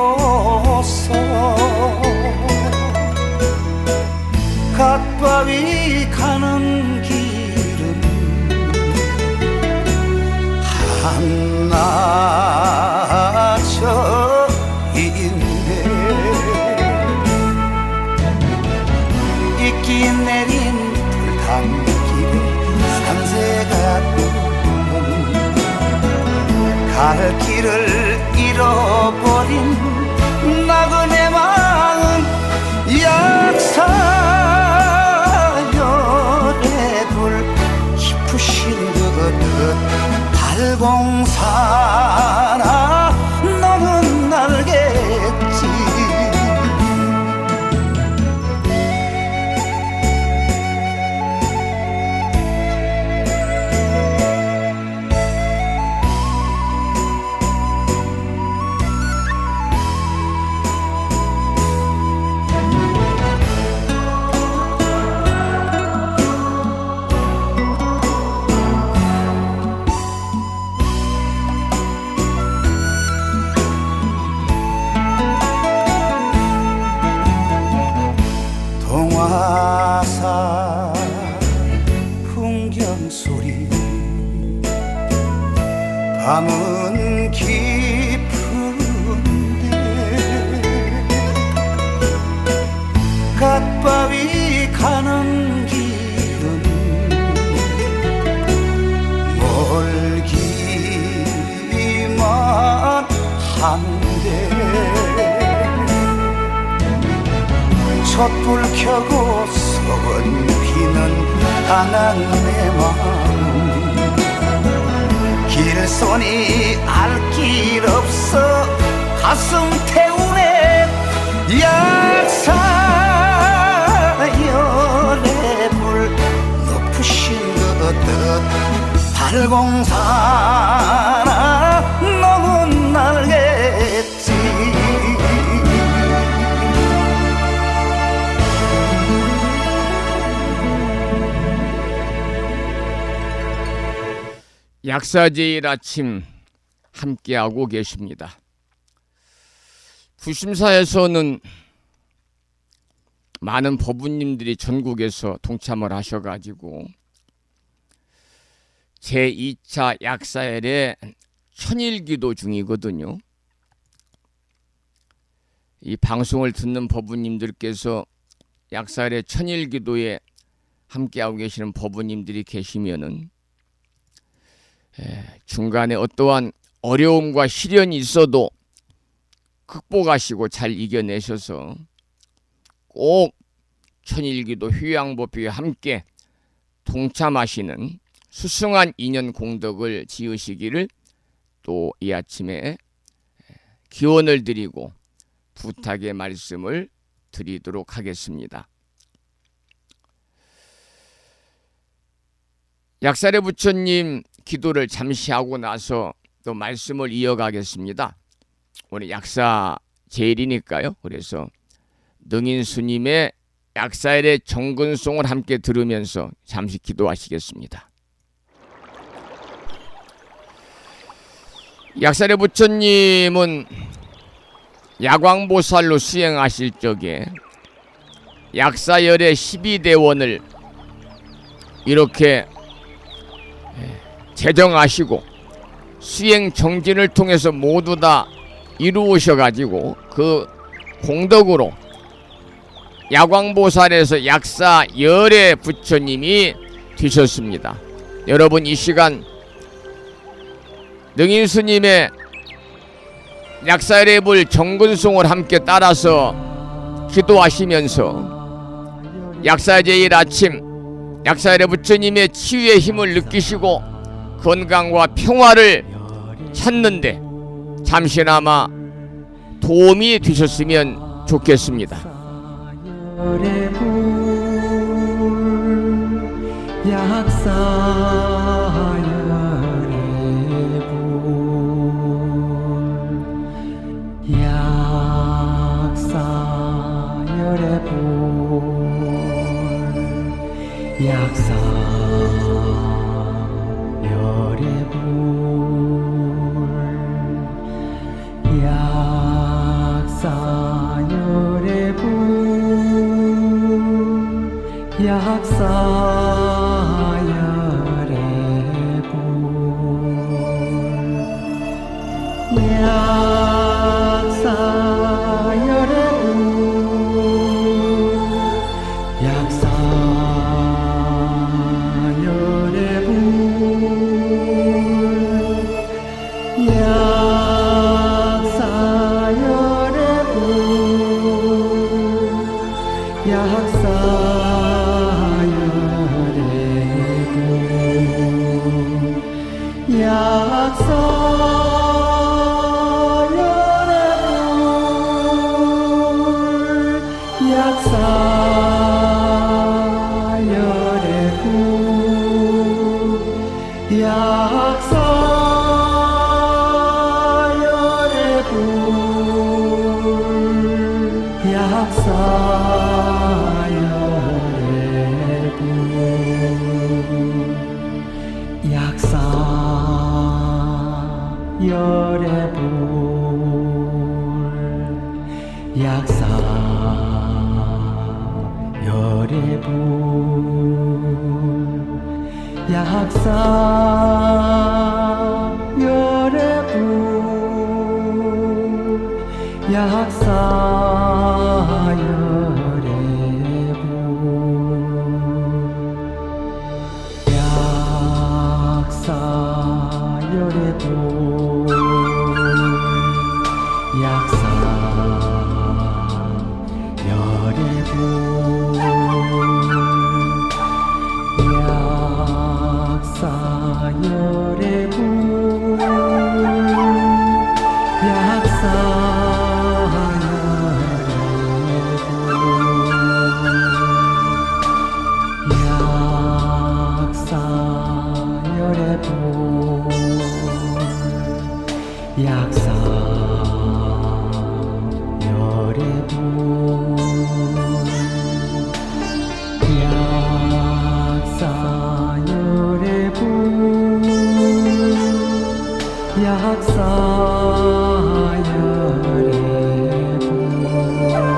갓바위 가는 길은 한나절인데 있기 내린 불단길에 산새가 오는 갈 길을 잃어버린 나그네 마음 약사열의 불 깊으신 그릇 팔공산아 너는 알겠지. 동화사 풍경소리 밤은 깊은데 갓바위 가는 길은 멀기만 한데 촛불 켜고 썩은 피는 안한 내 마음 손이 알 길 없어 가슴 태우네 약사열의 불 높으신 것 발공사나 너는 날겠지 약사제일 아침 함께하고 계십니다. 부심사에서는 많은 법부님들이 전국에서 동참을 하셔가지고 제2차 약사열의 천일기도 중이거든요. 이 방송을 듣는 법부님들께서 약사열의 천일기도에 함께하고 계시는 법부님들이 계시면은 중간에 어떠한 어려움과 시련이 있어도 극복하시고 잘 이겨내셔서 꼭 천일기도 휴양법회와 함께 동참하시는 수승한 인연 공덕을 지으시기를 또 이 아침에 기원을 드리고 부탁의 말씀을 드리도록 하겠습니다. 약사의 부처님 기도를 잠시 하고 나서 또 말씀을 이어가겠습니다. 오늘 약사 제일이니까요. 그래서 능인스님의 약사일의 정근송을 함께 들으면서 잠시 기도하시겠습니다. 약사의 부처님은 야광보살로 수행하실 적에 약사열의 12대원을 이렇게 제정하시고 수행 정진을 통해서 모두 다 이루으셔가지고 그 공덕으로 야광보살에서 약사열의 부처님이 되셨습니다. 여러분 이 시간 능인스님의 약사열의 불 정근송을 함께 따라서 기도하시면서 약사제일 아침 약사열의 부처님의 치유의 힘을 느끼시고 건강과 평화를 찾는데 잠시나마 도움이 되셨으면 좋겠습니다. 약사열의 불 약사 열애분 약사 열애분 약사 열애분 약사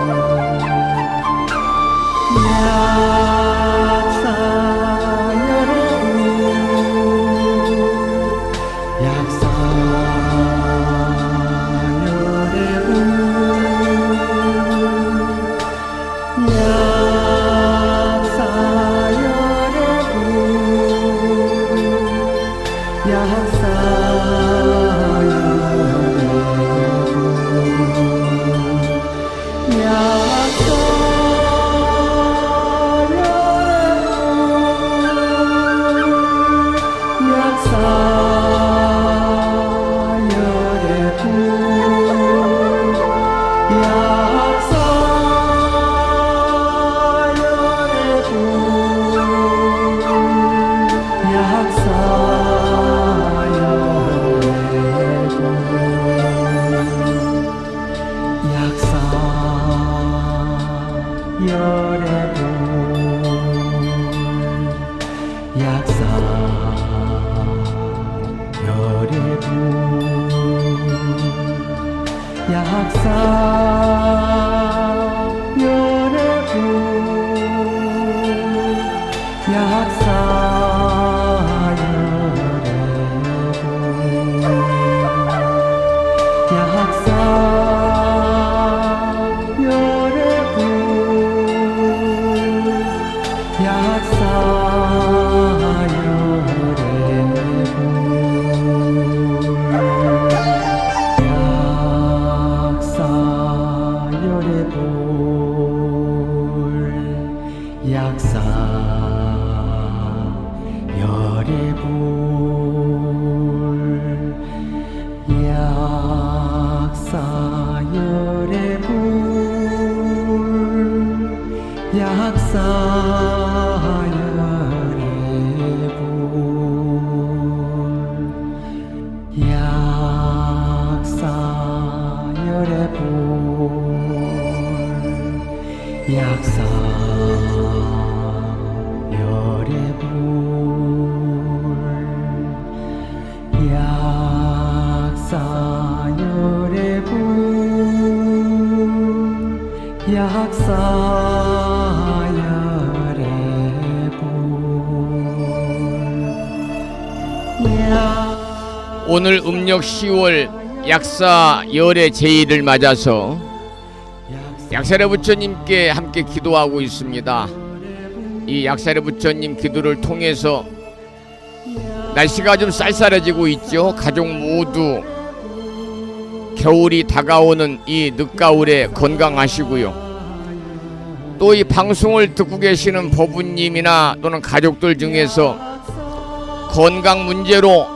열애분 약사 오늘 음력 10월 약사 열의 제일을 맞아서 약사의 부처님께 함께 기도하고 있습니다. 이 약사의 부처님 기도를 통해서 날씨가 좀 쌀쌀해지고 있죠. 가족 모두 겨울이 다가오는 이 늦가을에 건강하시고요. 또 이 방송을 듣고 계시는 법부님이나 또는 가족들 중에서 건강 문제로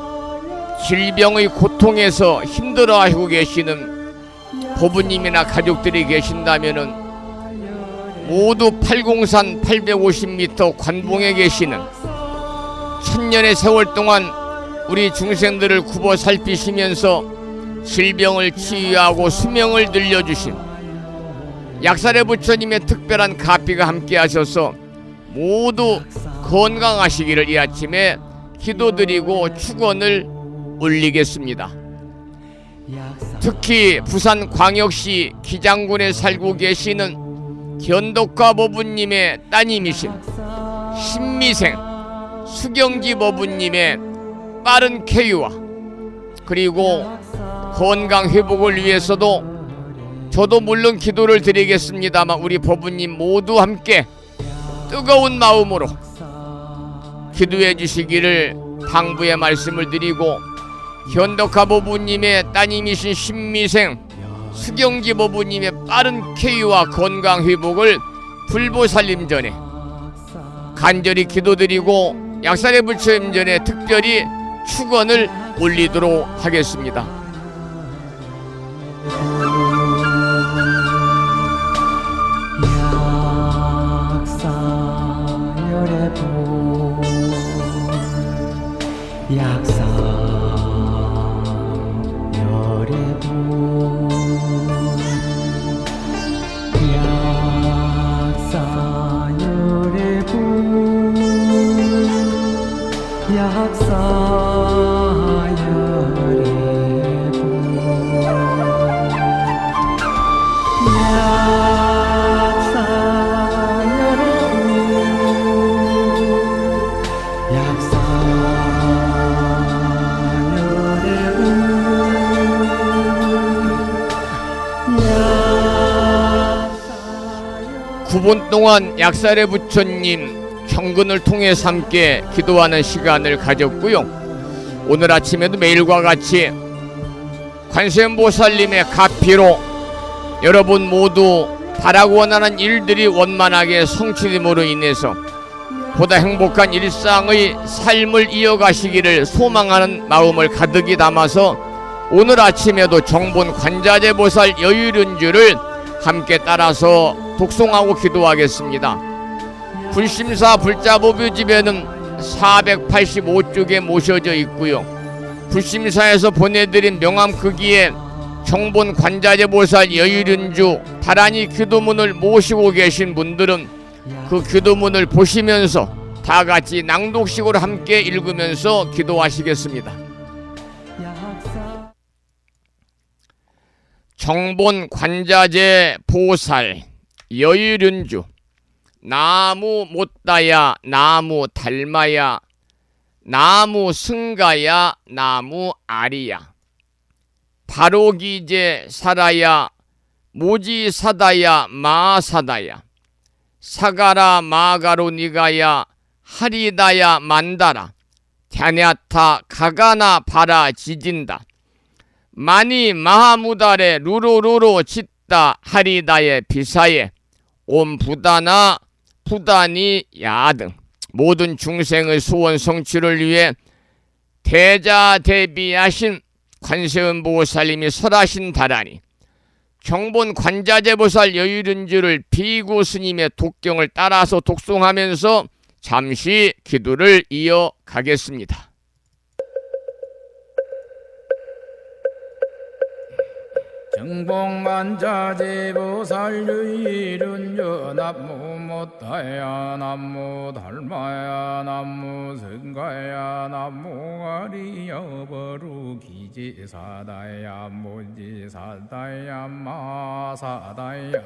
질병의 고통에서 힘들어하고 계시는 법부님이나 가족들이 계신다면은 모두 803 850m 관봉에 계시는 천년의 세월 동안 우리 중생들을 굽어 살피시면서 질병을 치유하고 수명을 늘려주신 약사의 부처님의 특별한 가피가 함께 하셔서 모두 건강하시기를 이 아침에 기도드리고 축원을 올리겠습니다. 특히 부산광역시 기장군에 살고 계시는 견덕화 법부님의 따님이신 신미생 수경지 법부님의 빠른 쾌유와 그리고 건강 회복을 위해서도 저도 물론 기도를 드리겠습니다만 우리 법부님 모두 함께 뜨거운 마음으로 기도해 주시기를 당부의 말씀을 드리고 견덕화 법부님의 따님이신 신미생 수경지 법부님의 빠른 쾌유와 건강 회복을 불보살님 전에 간절히 기도드리고 약사의 부처님 전에 특별히 축원을 올리도록 하겠습니다. 약사 (9분) 동안 약살의 부처님 경근을 통해서 함께 기도하는 시간을 가졌고요. 오늘 아침에도 매일과 같이 관세음보살님의 가피로 여러분 모두 바라고 원하는 일들이 원만하게 성취됨으로 인해서 보다 행복한 일상의 삶을 이어가시기를 소망하는 마음을 가득히 담아서 오늘 아침에도 정본 관자재 보살 여유륜주를 함께 따라서 독송하고 기도하겠습니다. 불심사 불자보뷰집에는 485쪽에 모셔져 있고요. 불심사에서 보내드린 명함크기에 정본 관자재 보살 여유륜주 다란이 기도문을 모시고 계신 분들은 그 기도문을 보시면서 다 같이 낭독식으로 함께 읽으면서 기도하시겠습니다. 정본 관자재 보살 여유륜주 나무 못다야 나무 달마야 나무 승가야 나무 아리야 바로기제 사라야 모지사다야 마사다야 사가라 마가로 니가야 하리다야 만다라 갸냐타 가가나 바라 지진다 마니 마하무다레 루로루로 짓다 하리다의 비사에 옴 부다나 부다니 야등 모든 중생의 소원 성취를 위해 대자대비하신 관세음보살님이 설하신 다라니 정본 관자재 보살 여유륜주를 비구 스님의 독경을 따라서 독송하면서 잠시 기도를 이어가겠습니다. 정봉만자재보살 유일은여 남무 못다야 남무 달마야 남무 승가야 남무 아리여 버루기지사다야 모지사다야 마사다야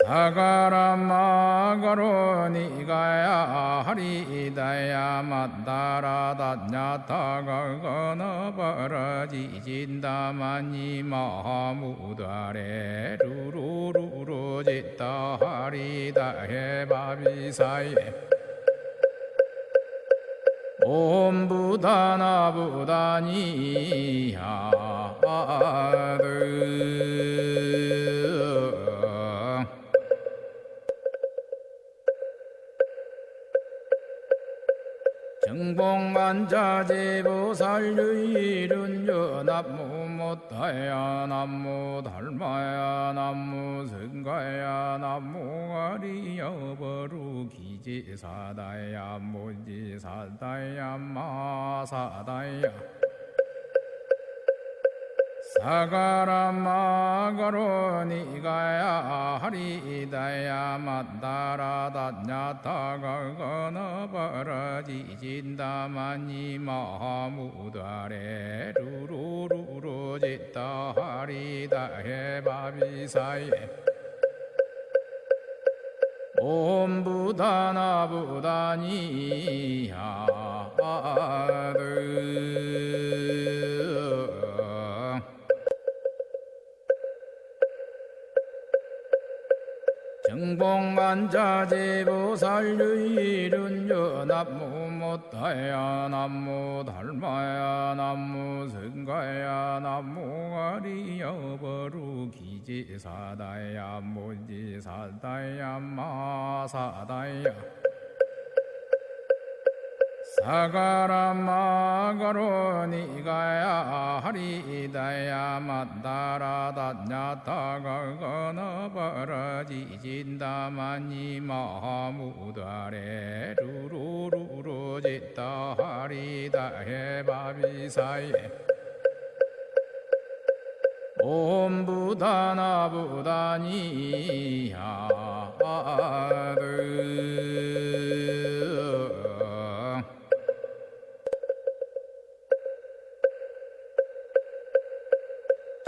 사가라 마가로 니가야 하리다야 만다라 다냐타가 거너버라 지진다마니 마하무다레 루루루루 짓다 하리다 해바비사예 옴 부다나 부다니야 정봉만자재보살 유일은여 남무 못다야 남무 달마야 남무 승가야 남무 아리여 버루기지사다야 모지사다야 마사다야 사가라 마가로 니가야 하리다야 만다라 다냐타가 거너버라 지진다마니 마하무다레 루루루루 짓다 하리다 해바비사예 옴 부다나 부다니야 정봉만자재보살 유일은여 남무 못다야 남무 달마야 남무 승가야 남무 아리여 버루기지사다야 모지사다야 마사다야 사가라 마가로 니가야 하리다야 만다라 다냐타가 거너버라 지진다마니 마하무다레 루루루루 짓다 하리다 해바비사예 옴 부다나 부다니야드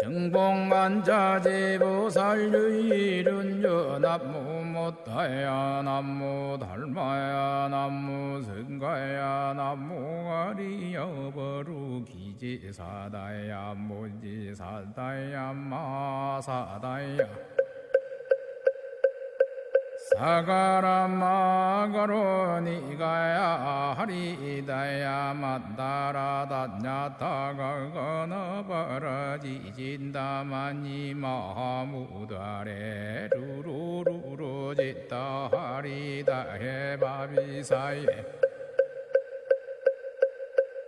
정봉만자제보살유일은여 남무 못다야 남무 달마야 남무 성가야 남무 아리여버루 기지사다야 무지사다야 마사다야 사가라마가로니가야 하리다야 만다라다냐타가거너버러지진다마니 마하무다레 루루루루지다 하리다해바비사예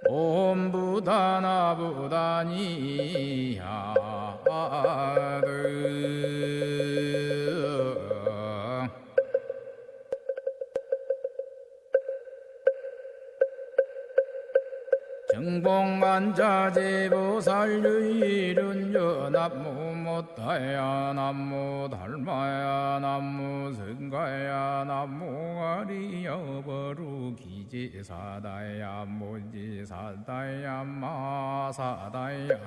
옴 부다나 부다니야드 정봉만자제보살유일은여 남무 못다야 남무 달마야 남무 성가야 남무 아리여버루 기지사다야 무지사다야 마사다야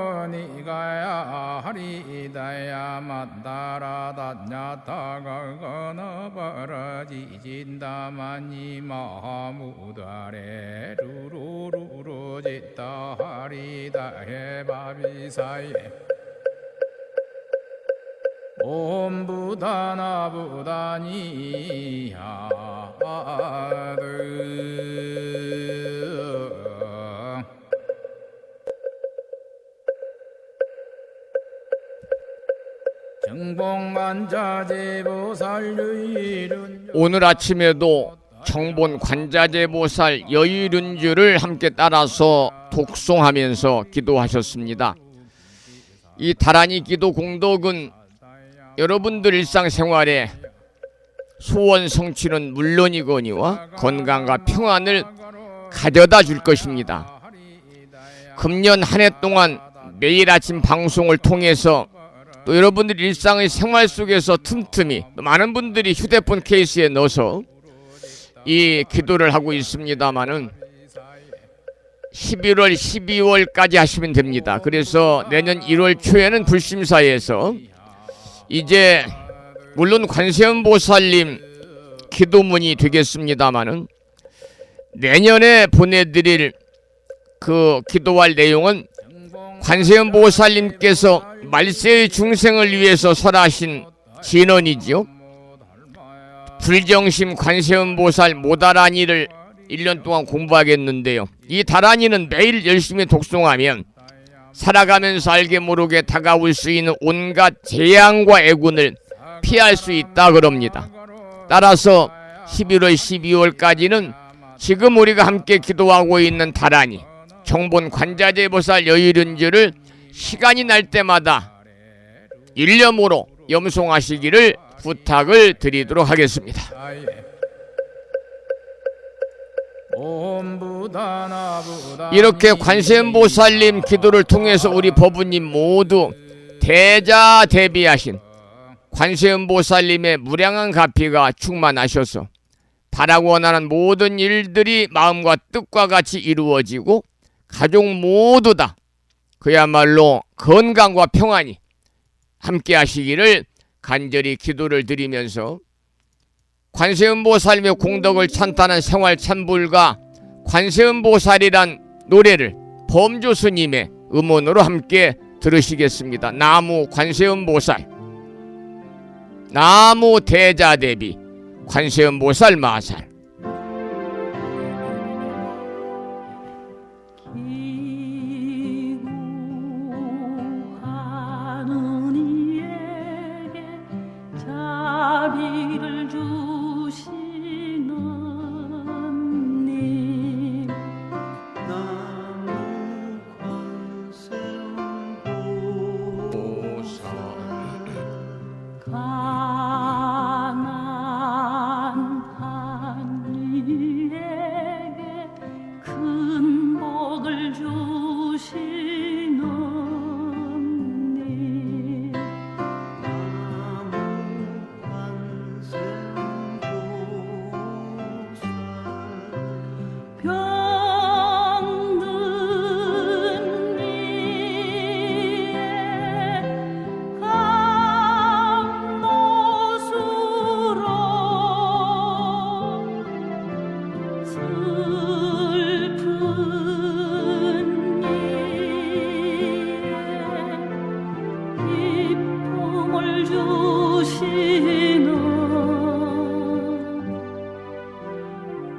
사가라마가로니가야 하리다야 만다라다냐타가거너버러지진다마니 마하무다레 루루루루지다 하리다해바비사예 옴 부다나 부다니야드 정봉만자제보살유일은 오늘 아침에도 정본 관자재보살 여의륜주를 함께 따라서 독송하면서 기도하셨습니다. 이 다란이 기도 공덕은 여러분들 일상생활에 소원 성취는 물론이거니와 건강과 평안을 가져다 줄 것입니다. 금년 한 해 동안 매일 아침 방송을 통해서 또 여러분들 일상의 생활 속에서 틈틈이 많은 분들이 휴대폰 케이스에 넣어서 이 기도를 하고 있습니다마는 11월, 12월까지 하시면 됩니다. 그래서 내년 1월 초에는 불심사에서 이제 물론 관세음보살님 기도문이 되겠습니다마는 내년에 보내드릴 그 기도할 내용은 관세음보살님께서 말세의 중생을 위해서 설하신 진언이지요. 불정심 관세음보살 모다라니를 1년 동안 공부하겠는데요. 이 다라니는 매일 열심히 독송하면 살아가면서 알게 모르게 다가올 수 있는 온갖 재앙과 애군을 피할 수 있다 그럽니다. 따라서 11월, 12월까지는 지금 우리가 함께 기도하고 있는 다라니 정본 관자재보살 여의륜주를 시간이 날 때마다 일념으로 염송하시기를 부탁을 드리도록 하겠습니다. 이렇게 관세음보살님 기도를 통해서 우리 법우님 모두 대자대비하신 관세음보살님의 무량한 가피가 충만하셔서 바라고 원하는 모든 일들이 마음과 뜻과 같이 이루어지고 가족 모두 다 그야말로 건강과 평안이 함께 하시기를 간절히 기도를 드리면서 관세음보살님의 공덕을 찬탄한 생활 찬불과 관세음보살이란 노래를 범조스님의 음원으로 함께 들으시겠습니다. 나무 관세음보살, 나무 대자대비 관세음보살 마살. 기구하는 이에게 자비를 주시는 님 나무 관세음보살 가난한 이에게 큰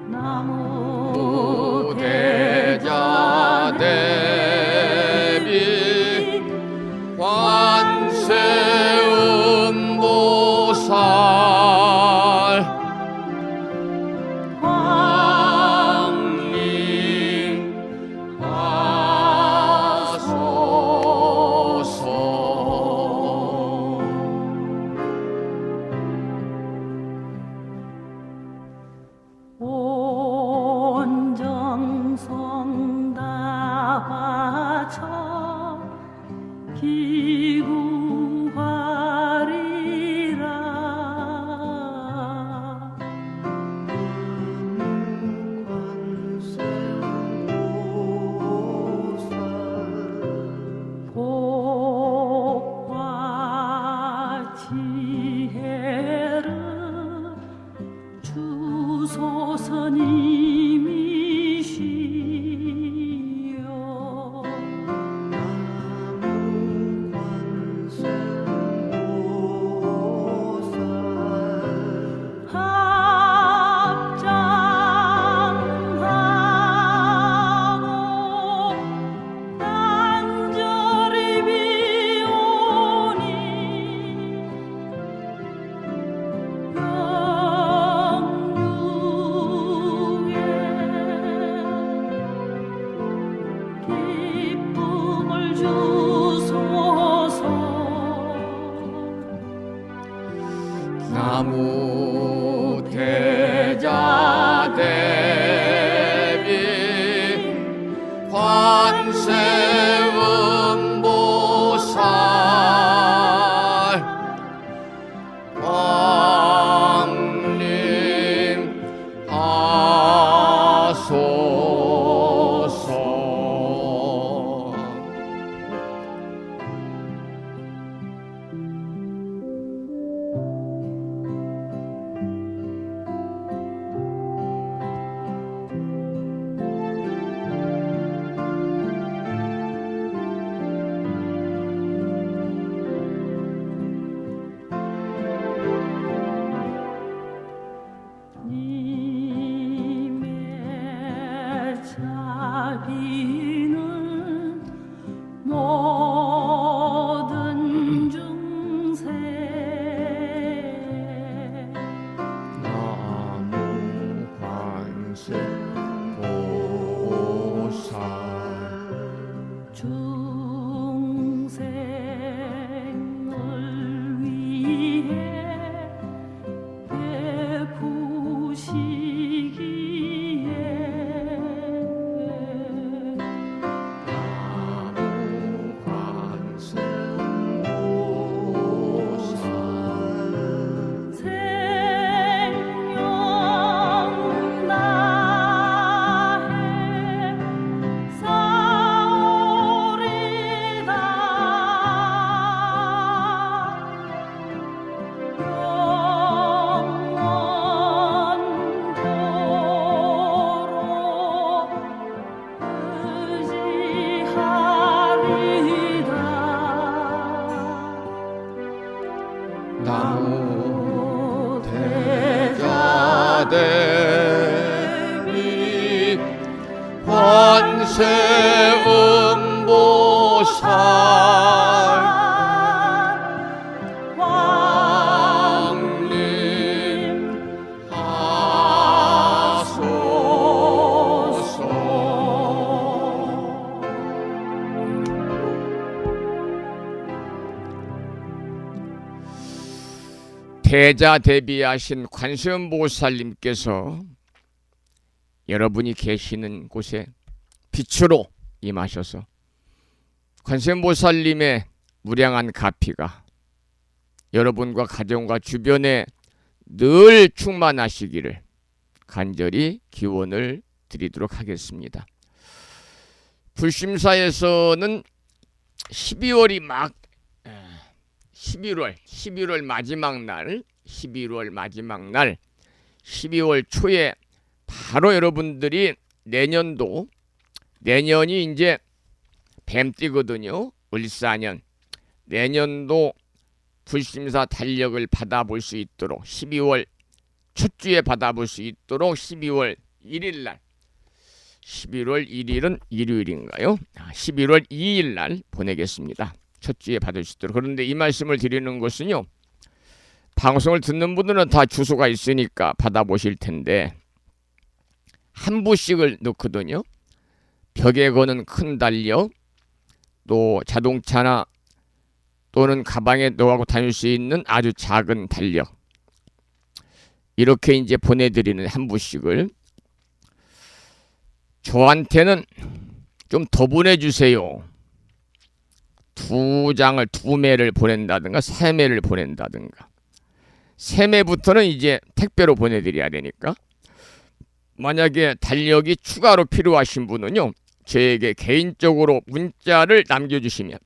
나무 대자 대비 관세음보살 광림 하소서. 온정성 다 바쳐 기구하리라. 복과 지혜를 주소서님이시여. 합장하고 단절이 비오니 영육에 기쁨을 주소서. 나무 대자 대비 관세음보살 광림 하소서. 님의 자비는 모든 중생 나무 관세보살 중생을 위해 베푸시기에 나무 관세음보살 생명 다해 사오리다. 영원토록 의지하리다. 나무 대자 대비 관세음보살 광림 하소서. 대자 대비하신 관세음보살님께서 여러분이 계시는 곳에 빛으로 임하셔서 관세음보살님의 무량한 가피가 여러분과 가정과 주변에 늘 충만하시기를 간절히 기원을 드리도록 하겠습니다. 불심사에서는 12월이 막 11월 마지막 날 11월 마지막 날 12월 초에 바로 여러분들이 내년이 이제 뱀띠거든요. 을사년. 내년도 불심사 달력을 받아볼 수 있도록 12월 첫 주에 받아볼 수 있도록 12월 1일 날 11월 1일은 일요일인가요? 11월 2일 날 보내겠습니다. 첫 주에 받을 수 있도록. 그런데 이 말씀을 드리는 것은요. 방송을 듣는 분들은 다 주소가 있으니까 받아보실 텐데 한 부씩을 넣거든요. 벽에 거는 큰 달력, 또 자동차나 또는 가방에 넣어가고 다닐 수 있는 아주 작은 달력, 이렇게 이제 보내드리는 한 부씩을 저한테는 좀 더 보내주세요. 2장을 2매를 보낸다든가 3매를 보낸다든가. 3매부터는 이제 택배로 보내드려야 되니까 만약에 달력이 추가로 필요하신 분은요, 저에게 개인적으로 문자를 남겨주시면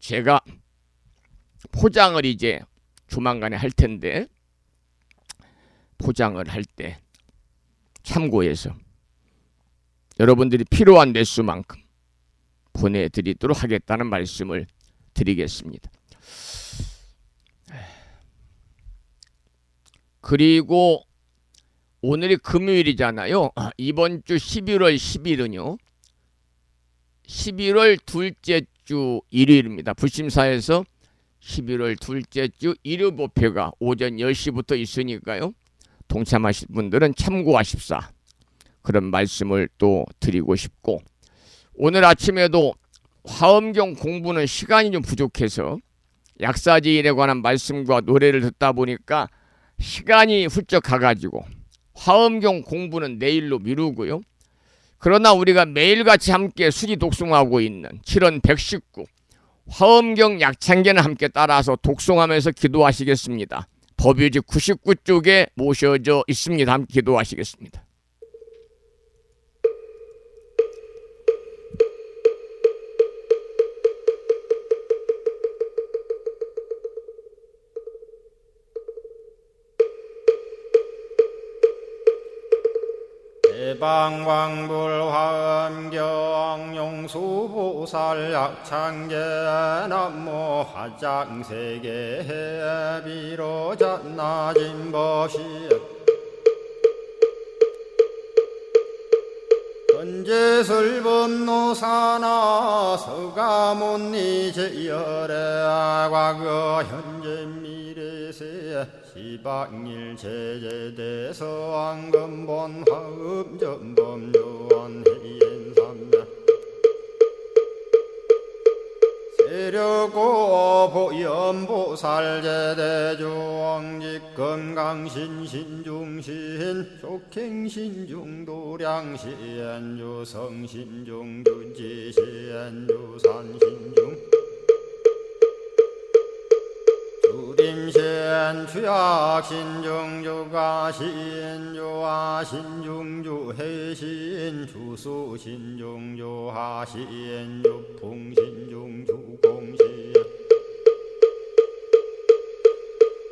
제가 포장을 이제 조만간에 할 텐데 포장을 할 때 참고해서 여러분들이 필요한 횟수만큼 보내드리도록 하겠다는 말씀을 드리겠습니다. 그리고 오늘이 금요일이잖아요. 이번 주 11월 10일은요. 11월 둘째 주 일요일입니다. 불심사에서 11월 둘째 주 일요 법회가 오전 10시부터 있으니까요. 동참하실 분들은 참고하십사. 그런 말씀을 또 드리고 싶고, 오늘 아침에도 화엄경 공부는 시간이 좀 부족해서 약사지인에 관한 말씀과 노래를 듣다 보니까 시간이 훌쩍 가가지고 화엄경 공부는 내일로 미루고요. 그러나 우리가 매일같이 함께 수지 독송하고 있는 7원 119 화엄경 약창계는 함께 따라서 독송하면서 기도하시겠습니다. 법유지 99쪽에 모셔져 있습니다. 함께 기도하시겠습니다. 대방광불화엄경 용수보살 약창계 남모 화장세계 비로잣나진법시 현재설법노사나 서가몬니제열의 과거 현재 미래세 시방일 제제대서 왕금본 화음전범 요한해인삼야 세력고 보연보살제대주왕직 건강신신중신 족행신중도량신 유성신중 유지신 유산신중 주림신 주약신 중주가신 주하신 중주해신 주수신 중주하신 주풍신 중주공신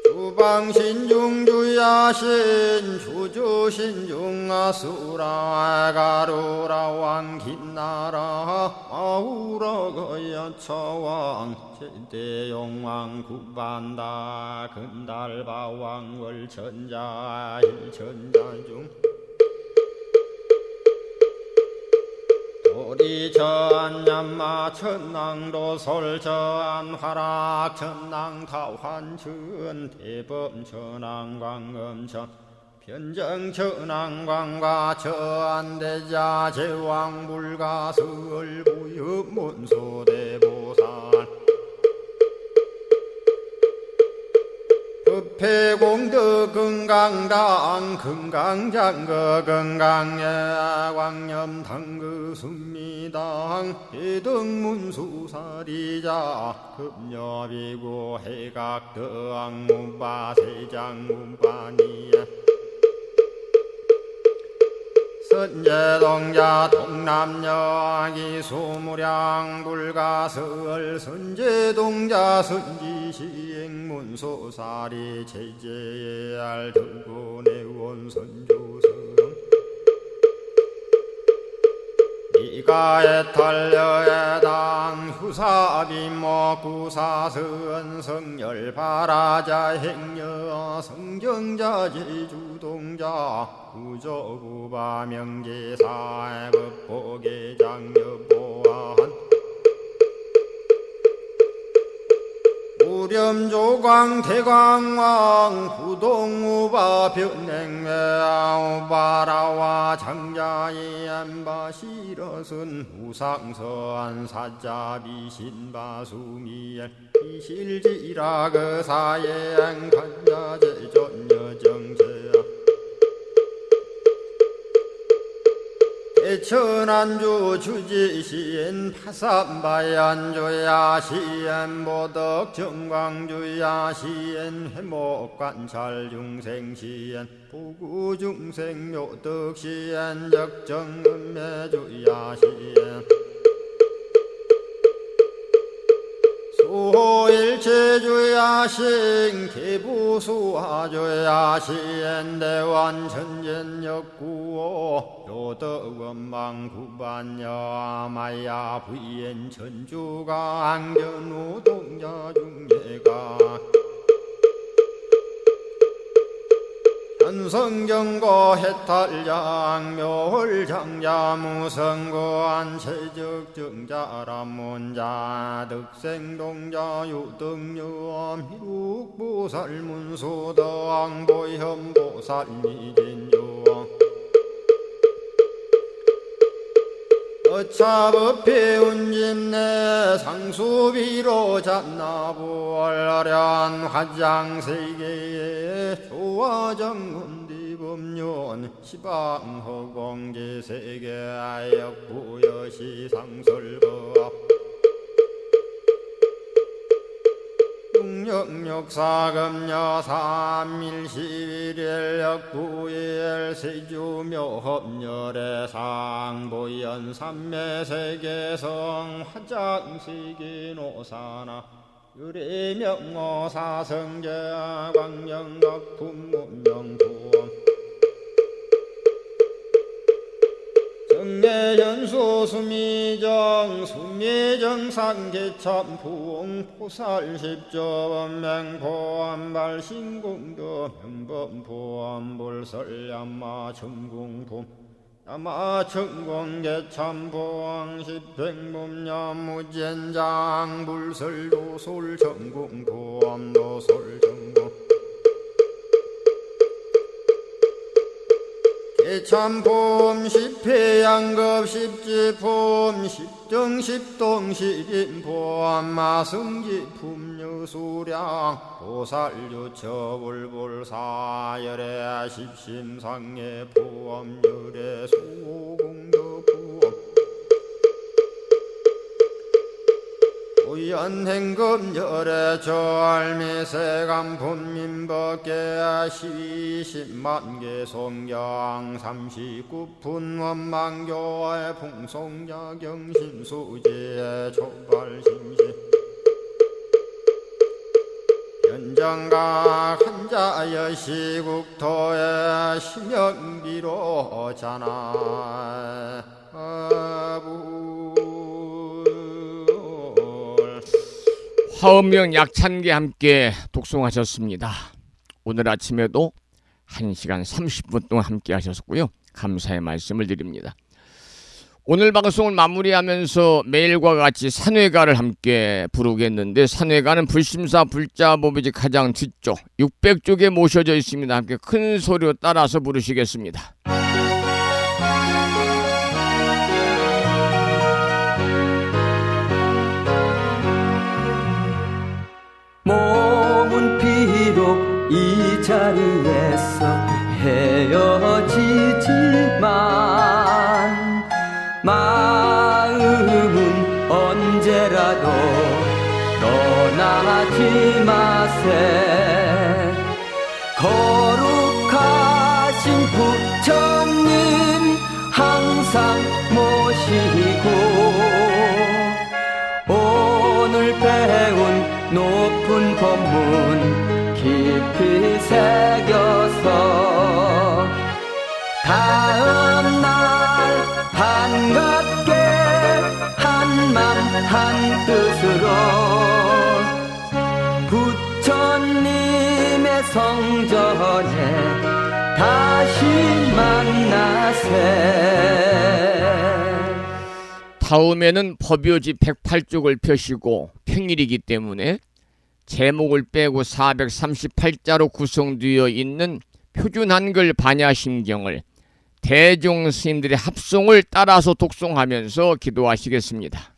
주방신 중주야신 주주신 중아수라 가루라 왕긴나라 아우라 거야차왕 제대용왕 구반다 근달바왕 월천자 일천자중 도리천냠마 천낭도 솔천 화락 천낭 타환천 대범 천왕 광음천 변정 천왕 광과 천대자 제왕 불가설 부유 문소대보살 급해공덕 금강당 금강장거 금강예 광염당그 순미당 해등문수사리자 급여비고 해각덕 문바 세장 문바니야 선제동자 동남여기 수무량 불가설 선제동자 선지시행문소사리 제제알 들고내원 선조성 이가에 탈려해당 후사비모 구사선 성열 바라자 행여 성정자 제주동자 구조구바 명제사 법보계장 여보한 우렴조광 대광왕 부동우바 변행외아우바라와 장자의 안바시러선 우상서한 사자비 신바수미엘 이실지라 그 사예행 간자제전여정제야 대천안주 주지시엔 파산바얀주야 시엔 보덕 정광주야 시엔 회목관찰 중생시엔 부구중생 묘덕시엔 적정음매주야 시엔 소일체주야신 개부수화주야신 대완천전역구오 요덕원망구반여마야 부인 천주가 안견우 동자중예가 현성경고 해탈장 묘홀장자무성고한 체적정자람문자 득생동자 유등유엄 희룩보살문소덕보현보살미진유엄 어차법해운집내 상수비로 잡나부얼련 화장세계에 조화정문디법륜 시방허공제세계아역부여시 상설법 육력사금여 삼일시일역부일 세주묘협렬의 상보연 삼매세계성 화장시기노사나 유리명어사성제 광명각품문명부엄 정례연수 수미정 수미정상계참풍 포살십조원맹포암발신공도 명범포암불설야마 천궁품 야마천공계참포항 십행범야무젠장 불설도솔천궁포암도솔천궁 참폼 십회양급 십지폼 십정십동 십인폼 마승지품 유수량 보살유처불불사열의 십심상의 포함열의 수공덕부엄 우연행금열의 저알미세간품민법계 시십만개 송경 39분 원망교의 풍송야경신수지의 촉발신시 현정각 한자여 시국토의 심영비로 자나 화엄명 약찬계 함께 독송하셨습니다. 오늘 아침에도 1시간 30분 동안 함께 하셨고요. 감사의 말씀을 드립니다. 오늘 방송을 마무리하면서 매일과 같이 산회가를 함께 부르겠는데 산회가는 불심사 불자보비지 가장 뒤쪽 600쪽에 모셔져 있습니다. 함께 큰 소리로 따라서 부르시겠습니다. 몸은 비록 이 자리에서 헤어지지만 마음은 언제라도 떠나지 마세. 거룩하신 부처님 항상 모시고 오늘 배운 높은 법문 깊이 새겨서 다음날 반갑게 성전에 다시 만나세. 다음에는 법요지 108쪽을 펴시고 평일이기 때문에 제목을 빼고 438자로 구성되어 있는 표준 한글 반야심경을 대종 스님들의 합송을 따라서 독송하면서 기도하시겠습니다.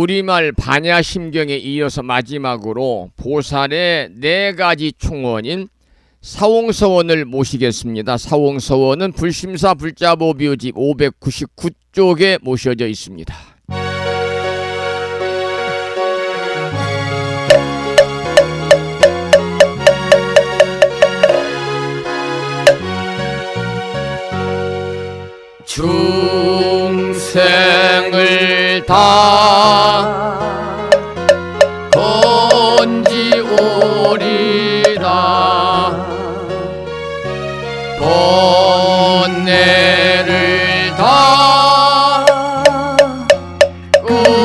우리말 반야심경에 이어서 마지막으로 보살의 4가지 충원인 사홍서원을 모시겠습니다. 사홍서원은 불심사 불자보묘지 599쪽에 모셔져 있습니다. 중생을 다 건지오리라 번뇌를 다 끊어오리라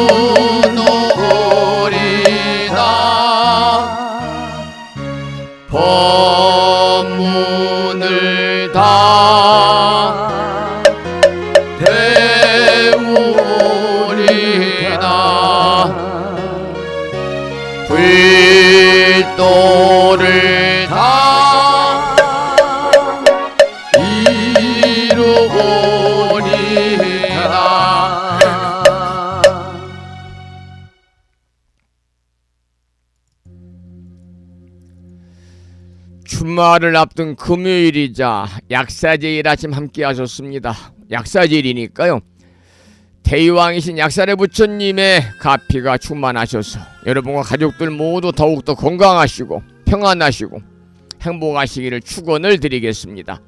법문을 다 불도를 다 주말을 앞둔 금요일이자 약사제일 아침 함께 하셨습니다. 약사제일이니까요. 대의왕이신 약살의 부처님의 가피가 충만하셔서 여러분과 가족들 모두 더욱더 건강하시고 평안하시고 행복하시기를 축원을 드리겠습니다.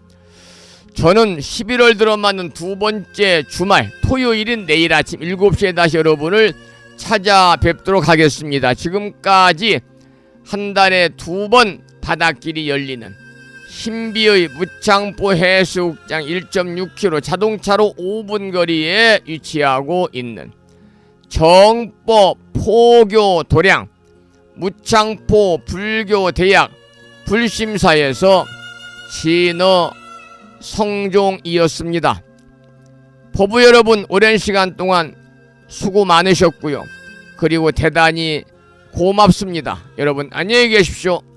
저는 11월 들어 맞는 두 번째 주말 토요일인 내일 아침 7시에 다시 여러분을 찾아뵙도록 하겠습니다. 지금까지 한 달에 2번 바닷길이 열리는 신비의 무창포 해수욕장 1.6km 자동차로 5분 거리에 위치하고 있는 정법 포교 도량 무창포 불교대학 불심사에서 진어 성종이었습니다. 법부 여러분, 오랜 시간 동안 수고 많으셨고요. 그리고 대단히 고맙습니다. 여러분 안녕히 계십시오.